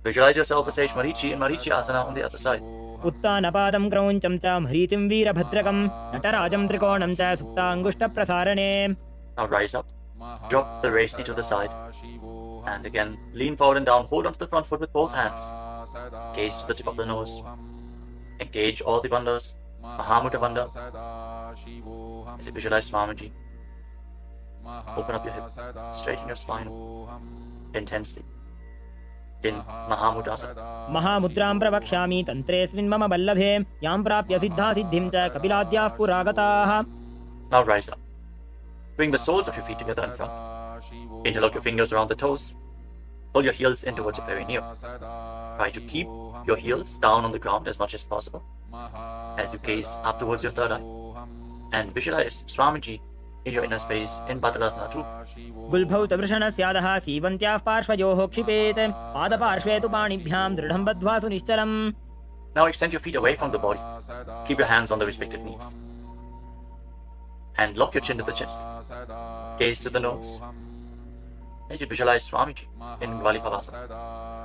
visualize yourself as Sage Marichi in Marichi Asana on the other side. उत्तानपादं क्रौञ्चं च मरीचिं वीरभद्रकं नटराजं त्रिकोणं च सुप्ताङ्गुष्ठप्रसारणे. Now rise up. Drop the raised knee to the side. And again, lean forward and down. Hold onto the front foot with both hands. Gaze to the tip of the nose. Engage all the bandhas. Mahamudra Bandha. As you visualize Swamiji. Open up your hip. Straighten your spine. Intensely. In Mahamudrasana. महामुद्रां प्रवक्ष्यामि तन्त्रेऽस्मिन् मम वल्लभे यां प्राप्य सिद्धा सिद्धिं च कपिलाद्याः पुरागताः. Now rise up. Bring the soles of your feet together in front. Interlock your fingers around the toes. Pull your heels in towards your perineum. Try to keep your heels down on the ground as much as possible as you gaze up towards your third eye. And visualize Swamiji in your inner space in Bhadrasana 2. गुल्भौतवृषणस्यादः सीवन्त्याः पार्श्वयोः क्षिपेत् पादपार्श्वे तु पाणिभ्यां दृढं बद्ध्वा सुनिश्चलम्. Now extend your feet away from the body. Keep your hands on the respective knees. And lock your chin to the chest. Gaze to the nose. as you visualize Swamiji in Gvalipavasana.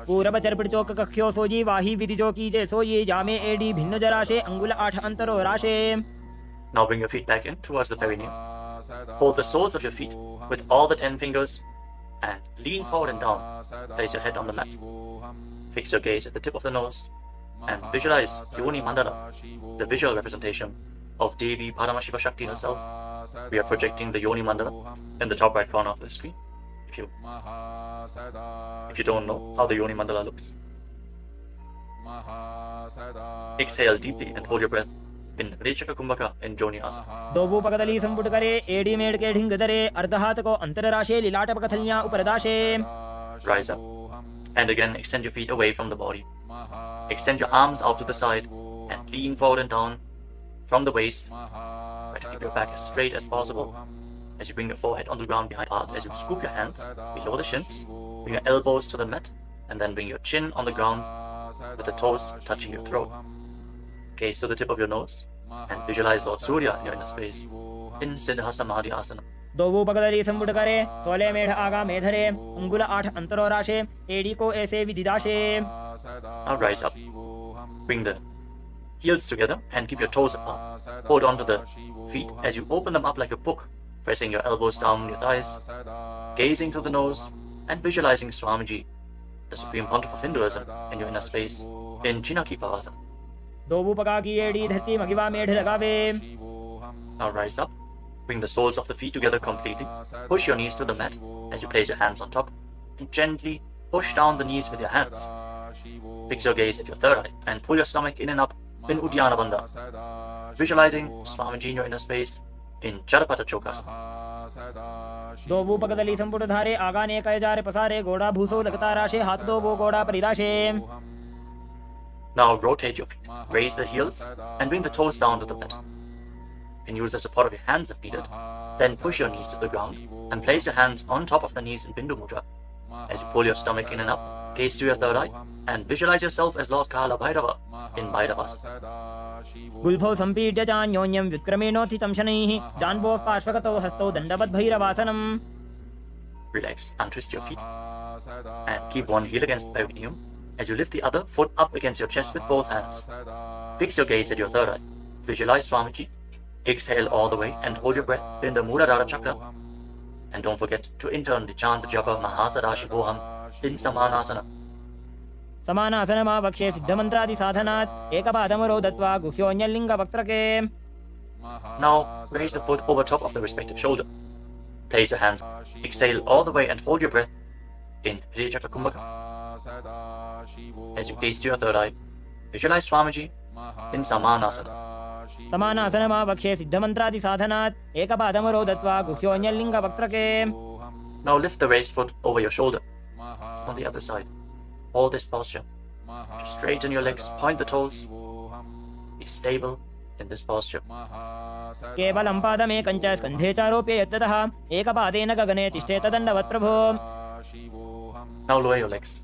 पूरब चरपट चौक कख्यो सोजी वाही विधि जो कीजे सोई जामे AD भिन्न जराशे अंगुल 8 अंतरो राशे. Now bring your feet back in towards the perineum. Hold the soles of your feet with all the 10 fingers and lean forward and down. Place your head on the mat. Fix your gaze at the tip of the nose and visualize Yoni Mandala, the visual representation of Devi Paramashiva Shakti herself. We are projecting the Yoni Mandala in the top right corner of the screen. If you don't know how the Yoni Mandala looks, exhale deeply and hold your breath in Rechaka Kumbhaka in Joni Asana. दोबू पकदली संपुट करे AD made के ढिंग दरे अर्धहात को अंतर राशे लीलाट पकथलियां ऊपर दाशे. Rise up and again extend your feet away from the body. Extend your arms out to the side and lean forward and down from the waist. Try to keep your back as straight as possible. As you bring your forehead on the ground behind heart, as you scoop your hands below the shins, bring your elbows to the mat, and then bring your chin on the ground with the toes touching your throat. Gaze to the tip of your nose and visualize Lord Surya in your inner space in Siddha Samadhi Asana. दोबू पकदली संपुट करे 16 मेढ़ आगा मेधरे अंगुल 8 अंतरो राशे AD को ऐसे विधि दाशे. Now rise up. Bring the heels together and keep your toes apart. Hold on to the feet as you open them up like a book, pressing your elbows down on your thighs, gazing through the nose and visualizing Swamiji, the Supreme Pontiff of Hinduism, in your inner space in Chinakipavasana. दोबू पका की AD धरती मगिवा मेढ़ लगावे. Now rise up. Bring the soles of the feet together completely. Push your knees to the mat as you place your hands on top and gently push down the knees with your hands. Fix your gaze at your third eye and pull your stomach in and up in Uddiyana Bandha. Visualizing Swamiji in your inner space in Charapata Chokasana. दोबू पकदली संपुट धारे आगाने कय जारे पसारे गोड़ा भूसो लगता राशे हाथ दोबो गोड़ा परिदाशे. Now rotate your feet. Raise the heels and bring the toes down to the mat. You can use the support of your hands if needed. Then push your knees to the ground and place your hands on top of the knees in Bindu Mudra. As you pull your stomach in and up, gaze to your third eye and visualize yourself as Lord Kala Bhairava in Bhairavasana. गुल्फौ संपीड्य चान्योन्यं व्युत्क्रमेणोत्थितं शनैः जान्वोः पार्श्वगतौ हस्तौ दण्डवद् भैरवासनम्. Relax, untwist your feet and keep one heel against the perineum as you lift the other foot up against your chest with both hands. Fix your gaze at your third eye. Visualize Swamiji. Exhale all the way and hold your breath in the Muladhara chakra. And don't forget to internally chant the japa Mahasadashivoham in Samanasana. समानासनमा वक्षे सिद्धमन्त्रादि साधनात् एकपादमरो दत्वा गुह्योऽन्यलिङ्ग वक्त्रके. Now raise the foot over top of the respective shoulder. Place your hands. Exhale all the way and hold your breath in Rechaka Kumbhaka. As you gaze to your third eye, visualize Swamiji in Samanasana. समानासनमा वक्षे सिद्धमन्त्रादि साधनात् एकपादमरो दत्वा गुह्योऽन्यलिङ्ग वक्त्रके. Now lift the raised foot over your shoulder on the other side. Hold this posture. Just straighten your legs, point the toes. Be stable in this posture. केवलं पादमेकं च स्कन्धे चारोप्य यत्ततः एकपादेन गगने तिष्ठेत दण्डवत् प्रभो. Now lower your legs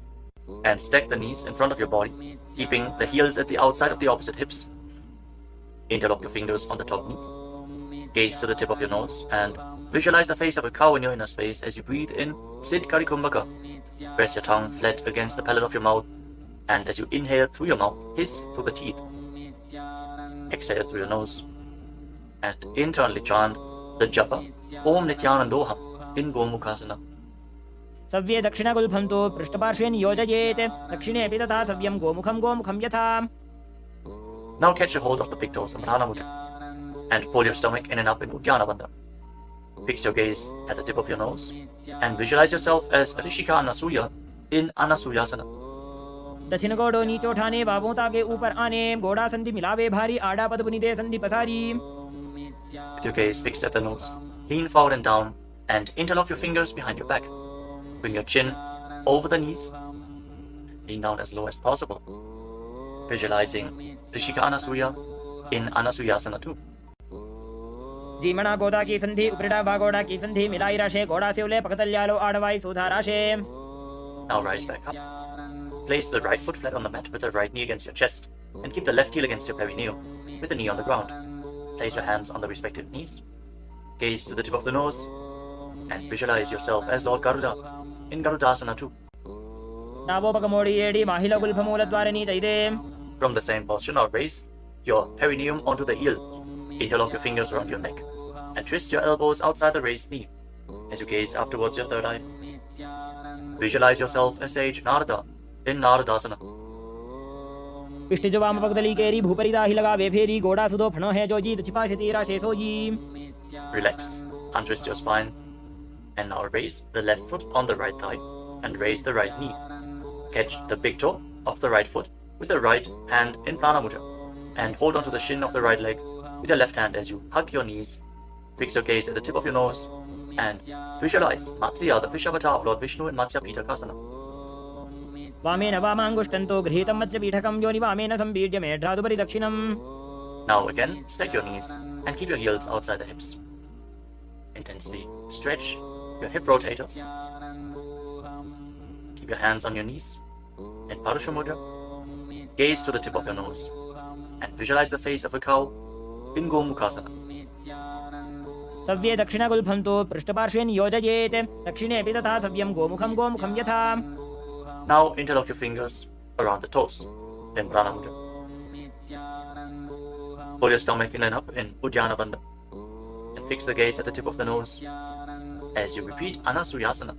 and stack the knees in front of your body, keeping the heels at the outside of the opposite hips. Interlock your fingers on the top knee. Gaze to the tip of your nose and visualize the face of a cow in your inner space as you breathe in Siddhkari Kumbhaka. Press your tongue flat against the palate of your mouth, and as you inhale through your mouth, hiss through the teeth. Exhale through your nose and internally chant the japa Om Nithyananda in Gomukhasana. सव्ये दक्षिणगुल्फं तु पृष्ठपार्श्वे नियोजयेत् दक्षिणेऽपि तथा सव्यं गोमुखं गोमुखं यथा. Now catch a hold of the big toes in Dhyana Mudra and pull your stomach in and up in Uddiyana Bandha. Fix your gaze at the tip of your nose and visualize yourself as Rishika Anasuya in Anasuyasana. दक्षिण गोड़ो नीचो ठाने बाबों ताके ऊपर आने गोड़ा संधि मिलावे भारी आड़ा पद बुनिदे संधि पसारी. With your gaze fixed at the nose, lean forward and down and interlock your fingers behind your back. Bring your chin over the knees. Lean down as low as possible. Visualizing Rishika Anasuya in Anasuyasana too. जीमणा गोदा की संधि उपरिडा बागोड़ा की संधि मिलाई राशे गोड़ा से उले पकतल्यालो आड़वाई सुधा राशे. Now rise back up. Place the right foot flat on the mat with the right knee against your chest and keep the left heel against your perineum with the knee on the ground. Place your hands on the respective knees. Gaze to the tip of the nose and visualize yourself as Lord Garuda in Garudasana too. From the same posture, now raise your perineum onto the heel. Interlock your fingers around your neck and twist your elbows outside the raised knee as you gaze up towards your third eye. Visualize yourself as sage Narada in Naradasana. Relax, untwist your spine, and now raise the left foot on the right thigh and raise the right knee. Catch the big toe of the right foot with the right hand in Prana Mudra and hold onto the shin of the right leg with your left hand as you hug your knees. Fix your gaze at the tip of your nose and visualize Matsya, the fish avatar of Lord Vishnu in Matsya Pitakasana. Now again, stack your knees and keep your heels outside the hips. Intensely stretch your hip rotators. Keep your hands on your knees in Parusha Mudra. Gaze to the tip of your nose and visualize the face of a cow in Gomukhasana. Now interlock your fingers around the toes in Prana Mudra. Pull your stomach in and up in Uddiyana Bandha and fix the gaze at the tip of the nose as you repeat Anasuyasana.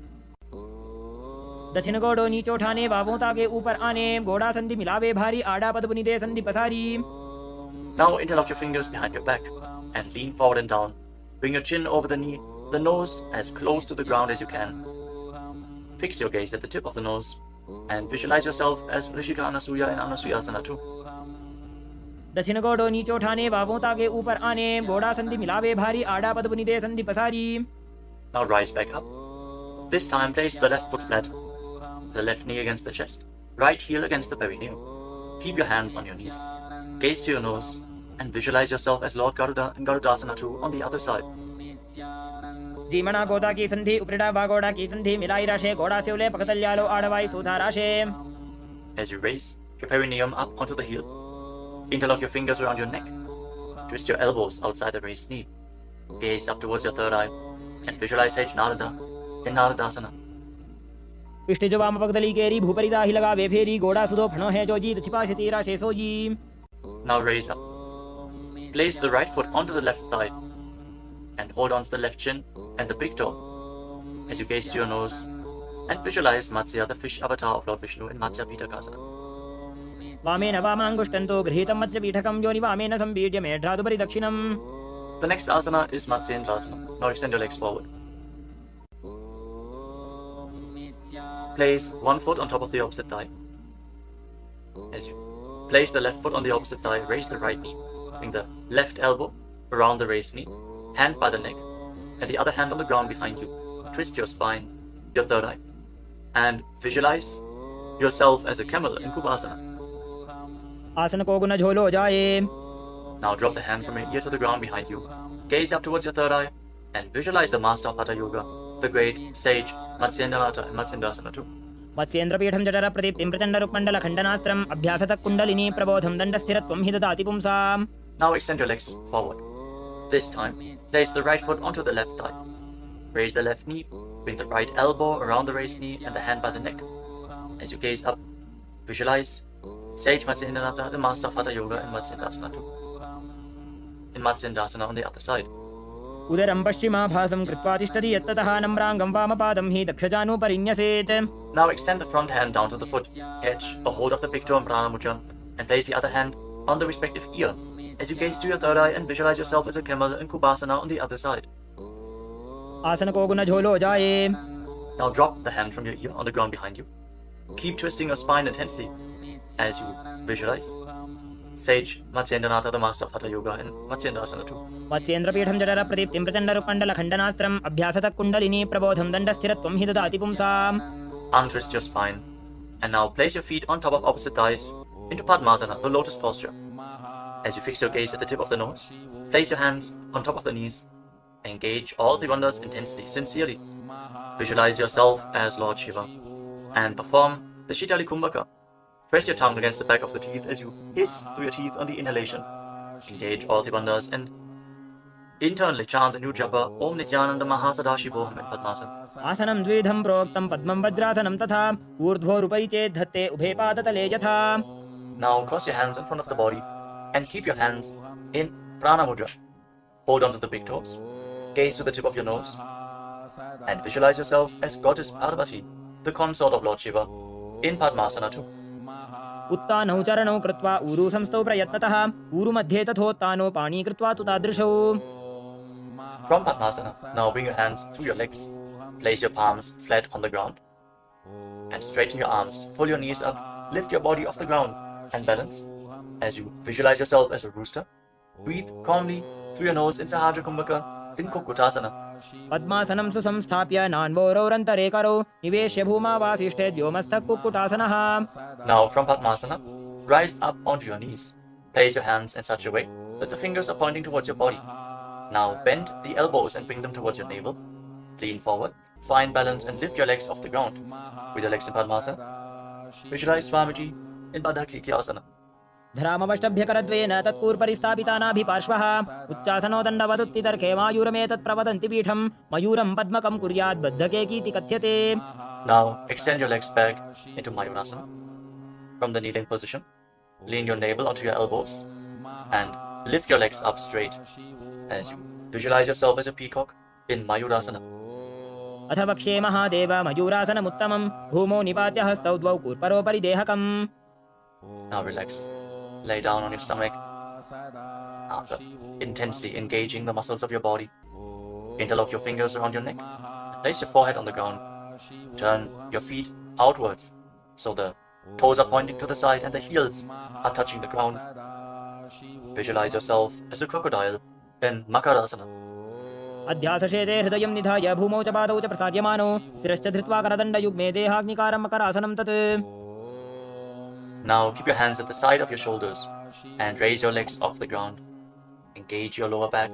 Now interlock your fingers behind your back and lean forward and down. Bring your chin over the knee, the nose as close to the ground as you can. Fix your gaze at the tip of the nose and visualize yourself as Rishika Anasuya in Anasuyasana too. Now rise back up. This time place the left foot flat, the left knee against the chest, right heel against the perineum. Keep your hands on your knees. Gaze to your nose and visualize yourself as Lord Garuda in Garudasana too on the other side. As you raise your perineum up onto the heel, interlock your fingers around your neck. Twist your elbows outside the raised knee. Gaze up towards your third eye and visualize Sage Narada in Naradasana. Now raise up. Place the right foot onto the left thigh and hold on to the left chin and the big toe as you gaze to your nose and visualize Matsya, the fish avatar of Lord Vishnu in Matsya Pitakasana. The next asana is Matsyendrasana. Now extend your legs forward. Place one foot on top of the opposite thigh. As you place the left foot on the opposite thigh, raise the right knee. Bring the left elbow around the raised knee, hand by the neck, and the other hand on the ground behind you. Twist your spine, your third eye, and visualize yourself as a camel in Kubasana. Now drop the hand from your ear to the ground behind you. Gaze up towards your third eye and visualize the master of Hatha Yoga, the great sage Matsyendranath in Matsyendrasana too. मत्स्येन्द्रपीठं जठर प्रदीप्तिं प्रचण्डरुक्मण्डल खण्डनास्त्रम् अभ्यासतः kundalini प्रबोधं दण्डस्थिरत्वं हि ददाति पुंसाम्. Now extend your legs forward. This time, place the right foot onto the left thigh. Raise the left knee, bring the right elbow around the raised knee and the hand by the neck. As you gaze up, visualize Sage Matsyendranath, the master of Hatha Yoga in Matsyendrasana too. In Matsyendrasana on the other side. उदरं पश्चिमाभासं कृत्वा तिष्ठति यत्ततः नम्राङ्गं वामपादं हि दक्षजानुपरिन्यसेत्. Now extend the front hand down to the foot. Catch a hold of the big toe in Prana Mudra and place the other hand on the respective ear as you gaze to your third eye and visualize yourself as a camel in Kubasana on the other side. आसन को गुण झोलो जाए. Now drop the hand from your ear on the ground behind you. Keep twisting your spine intensely as you visualize Sage Matsyendranath, the master of Hatha Yoga in Matsyendrasana too. मत्स्येन्द्रपीठं जठर प्रदीप्तिं प्रचण्डरुक्मण्डल खण्डनास्त्रम् अभ्यासतः kundalini प्रबोधं दण्डस्थिरत्वं हि ददाति पुंसाम्. Untwist your spine and now place your feet on top of opposite thighs into Padmasana, the lotus posture. As you fix your gaze at the tip of the nose, place your hands on top of the knees. Engage all the bandhas intensely, sincerely. Visualize yourself as Lord Shiva and perform the Shitali Kumbhaka. Press your tongue against the back of the teeth as you hiss through your teeth on the inhalation. Engage all the bandhas and Internally chant the new japa Om Nithyananda Mahasadaशिवोऽहम् in Padmasana. आसनं द्विधं प्रोक्तं पद्मं वज्रासनं तथा ऊर्ध्वोरुपरि चेत् धत्ते उभे पादतले यथा. Now cross your hands in front of the body and keep your hands in prana mudra. Hold on to the big toes, gaze to the tip of your nose, and visualize yourself as Goddess Parvati, the consort of Lord Shiva, in Padmasana too. उत्तानौ चरणौ कृत्वा ऊरु संस्थौ प्रयत्नतः ऊरु मध्ये तथोत्तानो पाणी कृत्वा तु तादृशौ. From Padmasana, now bring your hands through your legs, place your palms flat on the ground, and straighten your arms, pull your knees up, lift your body off the ground, and balance. As you visualize yourself as a rooster, breathe calmly through your nose in Sahasrara Kumbhaka, in Kukutasana. पद्मासनं सुसंस्थाप्य नान्वोरौरन्तरे करौ निवेश्य भूमावासिष्ठे व्योमस्थः कुक्कुटासनः. Now from Padmasana, rise up onto your knees. Place your hands in such a way that the fingers are pointing towards your body. Now bend the elbows and bring them towards your navel. Lean forward, find balance and lift your legs off the ground. With your legs in Padmasana, visualize Swamiji in Bandhas. धरामवष्टभ्यकरद्वेन तत्पूर्परिस्थापितानाभिपार्श्वः उच्चासनो दण्डवदुत्तितर्के मायूरमेतत् प्रवदन्ति पीठं मयूरं पद्मकं कुर्यात् बद्धकेकीति कथ्यते. Now extend your legs back into Mayurasana. From the kneeling position, lean your navel onto your elbows and lift your legs up straight as you visualize yourself as a peacock in Mayurasana. अथ वक्ष्ये महादेव मयूरासनमुत्तमं भूमौ निपात्य हस्तौ द्वौ कूर्परोपरि देहकम्. Now relax. Lay down on your stomach. After intensely engaging the muscles of your body, interlock your fingers around your neck. Place your forehead on the ground. Turn your feet outwards so the toes are pointing to the side and the heels are touching the ground. Visualize yourself as a crocodile in Makarasana. अध्यासशेते हृदयं निधाय भूमौ च पादौ च प्रसार्यमानो शिरश्च धृत्वा करदण्डयुग्मे देहाग्निकारं मकरासनं तत्. Now keep your hands at the side of your shoulders and raise your legs off the ground. Engage your lower back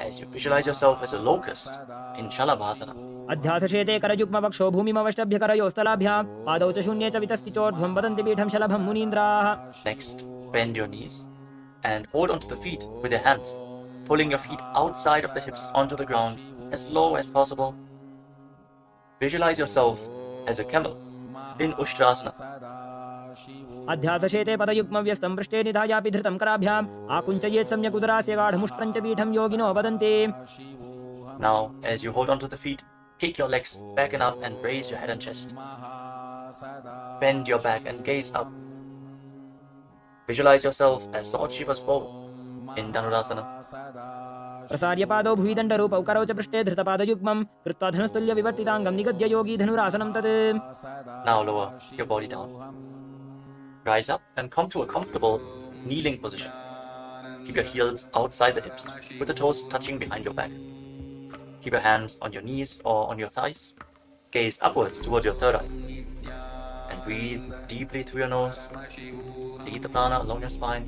as you visualize yourself as a locust in Shalabhasana. अध्यासशेते करयुग्मवक्षो भूमिमवष्टभ्यकरयोस्तलाभ्यां पादौ च शून्ये च वितस्ति चोर्ध्वं वदन्ति पीठं शलभं मुनीन्द्राः. Next, bend your knees and hold onto the feet with your hands, pulling your feet outside of the hips onto the ground as low as possible. Visualize yourself as a camel in Ushtrasana. अध्यासशेते पदयुग्मव्यस्तं पृष्ठे निधायापि धृतं कराभ्याम् आकुञ्चयेत् सम्यक् उदरास्य गाढमुष्ट्रं च पीठं योगिनो वदन्ति. Now, as you hold onto the feet, kick your legs back and up and raise your head and chest. Bend your back and gaze up. Visualize yourself as Lord Shiva's bow in Dhanurasana. प्रसार्य पादौ भुवि दण्डरूपौ करौ च पृष्ठे धृतपादयुग्मं कृत्वा धनुस्तुल्य विवर्तिताङ्गं निगद्य योगी धनुरासनं तत्. Now lower your body down. Rise up and come to a comfortable kneeling position. Keep your heels outside the hips with the toes touching behind your back. Keep your hands on your knees or on your thighs. Gaze upwards towards your third eye. And breathe deeply through your nose. Lead the prana along your spine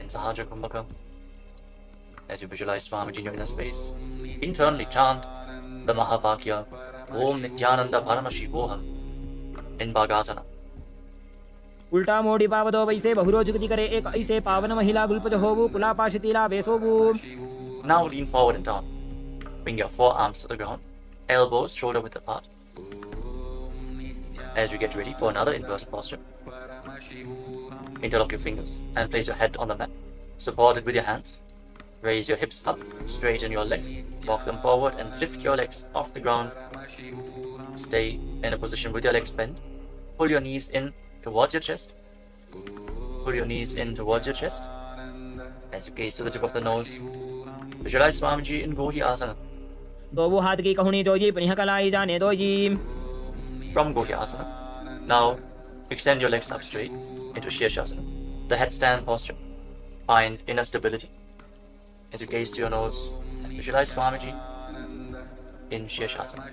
in Sahasrara Kumbhaka. As you visualize Swamiji in your inner space, internally chant the Mahavakya Om Nithyananda Paramashivam in Bhagasana. उल्टा मोड़ी पावदो वैसे बहुरोजुगति करे एक ऐसे पावन महिला गुल्पज होवु कुलापाशितीला वेसोवु. Now lean forward and down. Bring your forearms to the ground, elbows shoulder width apart. As you get ready for another inverted posture, interlock your fingers and place your head on the mat. Support it with your hands. Raise your hips up, straighten your legs, walk them forward and lift your legs off the ground. Stay in a position with your legs bent. Pull your knees in towards your chest. Pull your knees in towards your chest. As you gaze to the tip of the nose, visualize Swamiji in Gohi Asana. दो वो हाथ की कहुनी जोजी पुनिह कलाई जाने दो जी. From Gohi Asana, now extend your legs up straight into Shirshasana, the headstand posture. Find inner stability. As you gaze to your nose and visualize Swamiji in Shirshasana.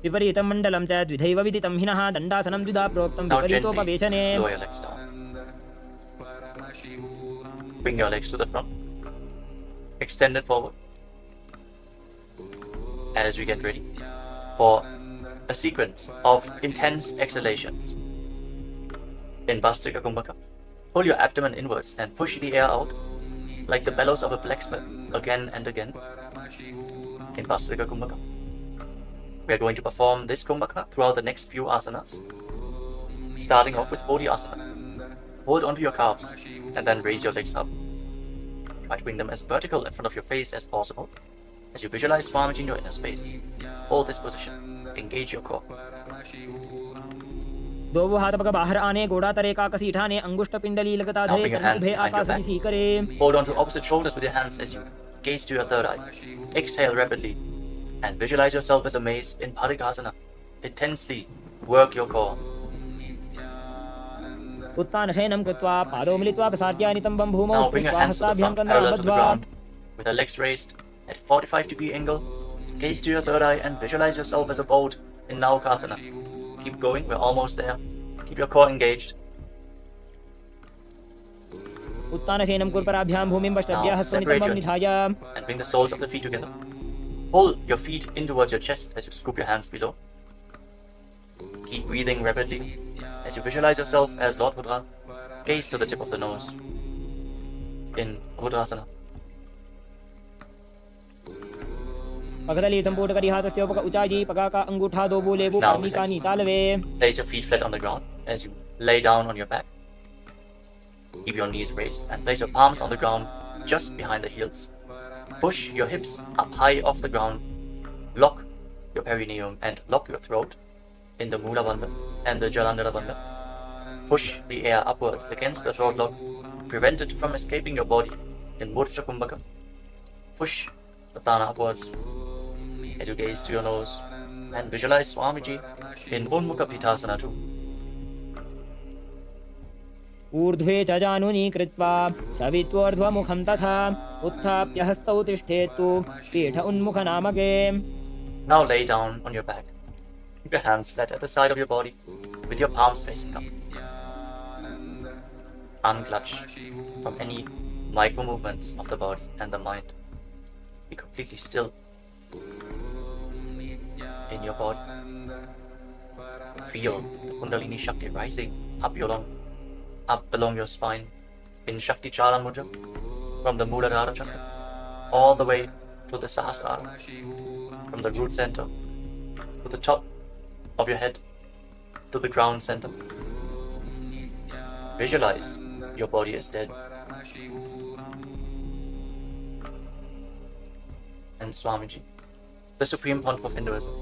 विपरीतं मण्डलं च द्विधैव विदितं हिनः दण्डासनं द्विधा प्रोक्तं Now gently विपरीतोपवेशने. lower your legs down. Bring your legs to the front. Extend it forward. As we get ready for a sequence of intense exhalations. In Bhastrika Kumbhaka, pull your abdomen inwards and push the air out. like the bellows of a blacksmith again and again in Vasarika Kumbhaka. We are going to perform this Kumbhaka throughout the next few asanas, starting off with Bodhi Asana. Hold onto your calves and then raise your legs up. Try to bring them as vertical in front of your face as possible as you visualize Swamiji in your inner space. Hold this position. Engage your core. दो हाथ पग बाहर आने गोड़ा तरे का कसी ठाने अंगुष्ठ पिंडली लगता Now धरे bring your चरण hands उभे behind your आकाश back. दिसी करे. Hold on to opposite shoulders with your hands as you gaze to your third eye. Exhale rapidly and visualize yourself as a mace in Bharikasana. Intensely work your core. उत्तान शयनं कृत्वा पादौ मिलित्वा प्रसार्य नितम्बं भूमौ Now bring your स्पृष्ट्वा hands to the हस्ताभ्यां front, parallel to the कन्दाबद्ध्वा. ground, with your legs raised at a 45-degree angle. Gaze to your third eye and visualize yourself as a boat in Naukasana. Keep going, we're almost there. Keep your core engaged. उत्तान शयनं कुर्पराभ्यां भूमिं पश्चाद्य Now हस्तौ separate नितम्बं your निधाय. knees and bring the soles of the feet together. Pull your feet in towards your chest as you scoop your hands below. Keep breathing rapidly as you visualize yourself as Lord Rudra. Gaze to the tip of the nose in Rudrasana. पगदली संपूर्ण करी हाथस्य उपक उचाई पगाका अंगूठा दो बोले वो Now कर्णिका relax. नीतालवे. Place your feet flat on the ground as you lay down on your back. Keep your knees raised and place your palms on the ground just behind the heels. Push your hips up high off the ground. Lock your perineum and lock your throat in the Mula Bandha and the Jalandhara Bandha. Push the air upwards against the throat lock. Prevent it from escaping your body in Murcha Kumbhaka. Push the prana upwards as you gaze to your nose and visualize Swamiji in Unmukha Pitasana too. ऊर्ध्वे च जानुनी कृत्वा शवित्वोर्ध्वमुखं तथा उत्थाप्य हस्तौ तिष्ठेतु पीठ उन्मुखनामके. Now lay down on your back. Keep your hands flat at the side of your body with your palms facing up. Unclutch from any micro movements of the body and the mind. Be completely still in your body. Feel the Kundalini Shakti rising up along your spine in Shakti Charan Mudra from the Muladhara Chakra all the way to the Sahasrara, from the root center to the top of your head to the ground center. Visualize your body is dead and Swamiji, the supreme pontiff of Hinduism,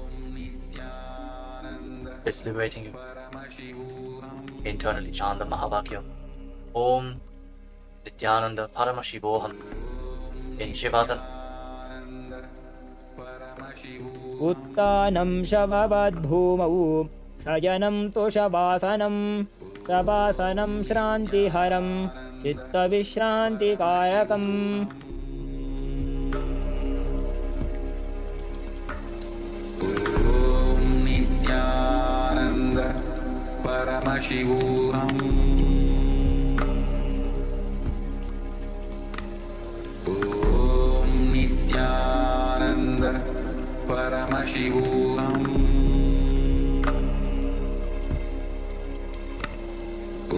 is liberating you. Internally chant the Mahavakya Om Nithyananda Paramashivoham in Shivasana. उत्तानं शववद्भूमौ शयनं तु शवासनं शवासनं श्रान्तिहरं चित्तविश्रान्तिकायकम्. नित्यानन्द परमशिवोऽहम् ॐ नित्यानन्द परमशिवोऽहम्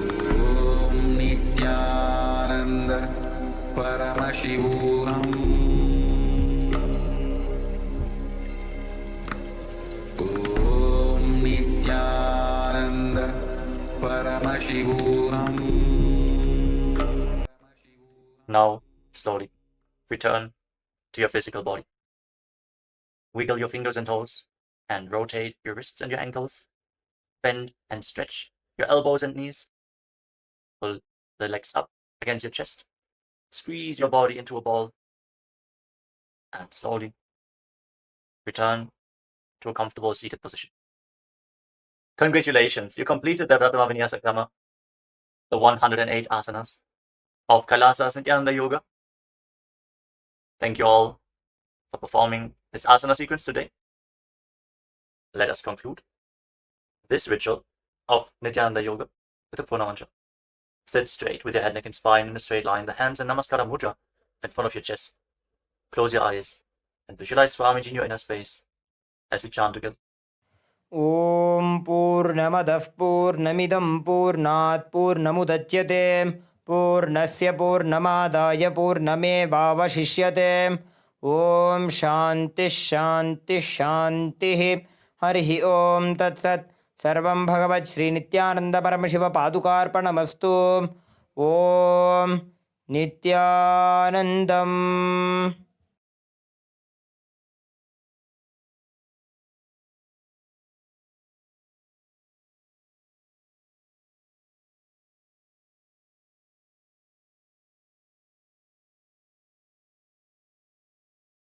ॐ नित्यानन्द परमशिवोऽहम् ॐ नित्यानन्द परमशिवोऽहम्. Now, slowly, return to your physical body. Wiggle your fingers and toes and rotate your wrists and your ankles. Bend and stretch your elbows and knees. Pull the legs up against your chest. Squeeze your body into a ball. And slowly return to a comfortable seated position. Congratulations, you completed the Vinyasa Krama, the 108 asanas of Kailasa's Nithyananda Yoga. Thank you all for performing this asana sequence today. Let us conclude this ritual of Nithyananda Yoga with a Purna mantra. Sit straight with your head, neck and spine in a straight line, the hands in Namaskara Mudra in front of your chest. Close your eyes and visualize Swamiji in your inner space as we chant together. ॐ पूर्णमदः पूर्णमिदं पूर्णात् पूर्णमुदच्यते पूर्णस्य पूर्णमादाय पूर्णमेवावशिष्यते। ॐ शान्तिः शान्तिः शान्तिः। हरिः ॐ तत्सत्। सर्वं भगवत् श्रीनित्यानन्दपरमशिवपादुकार्पणमस्तु। ॐ नित्यानन्दम्।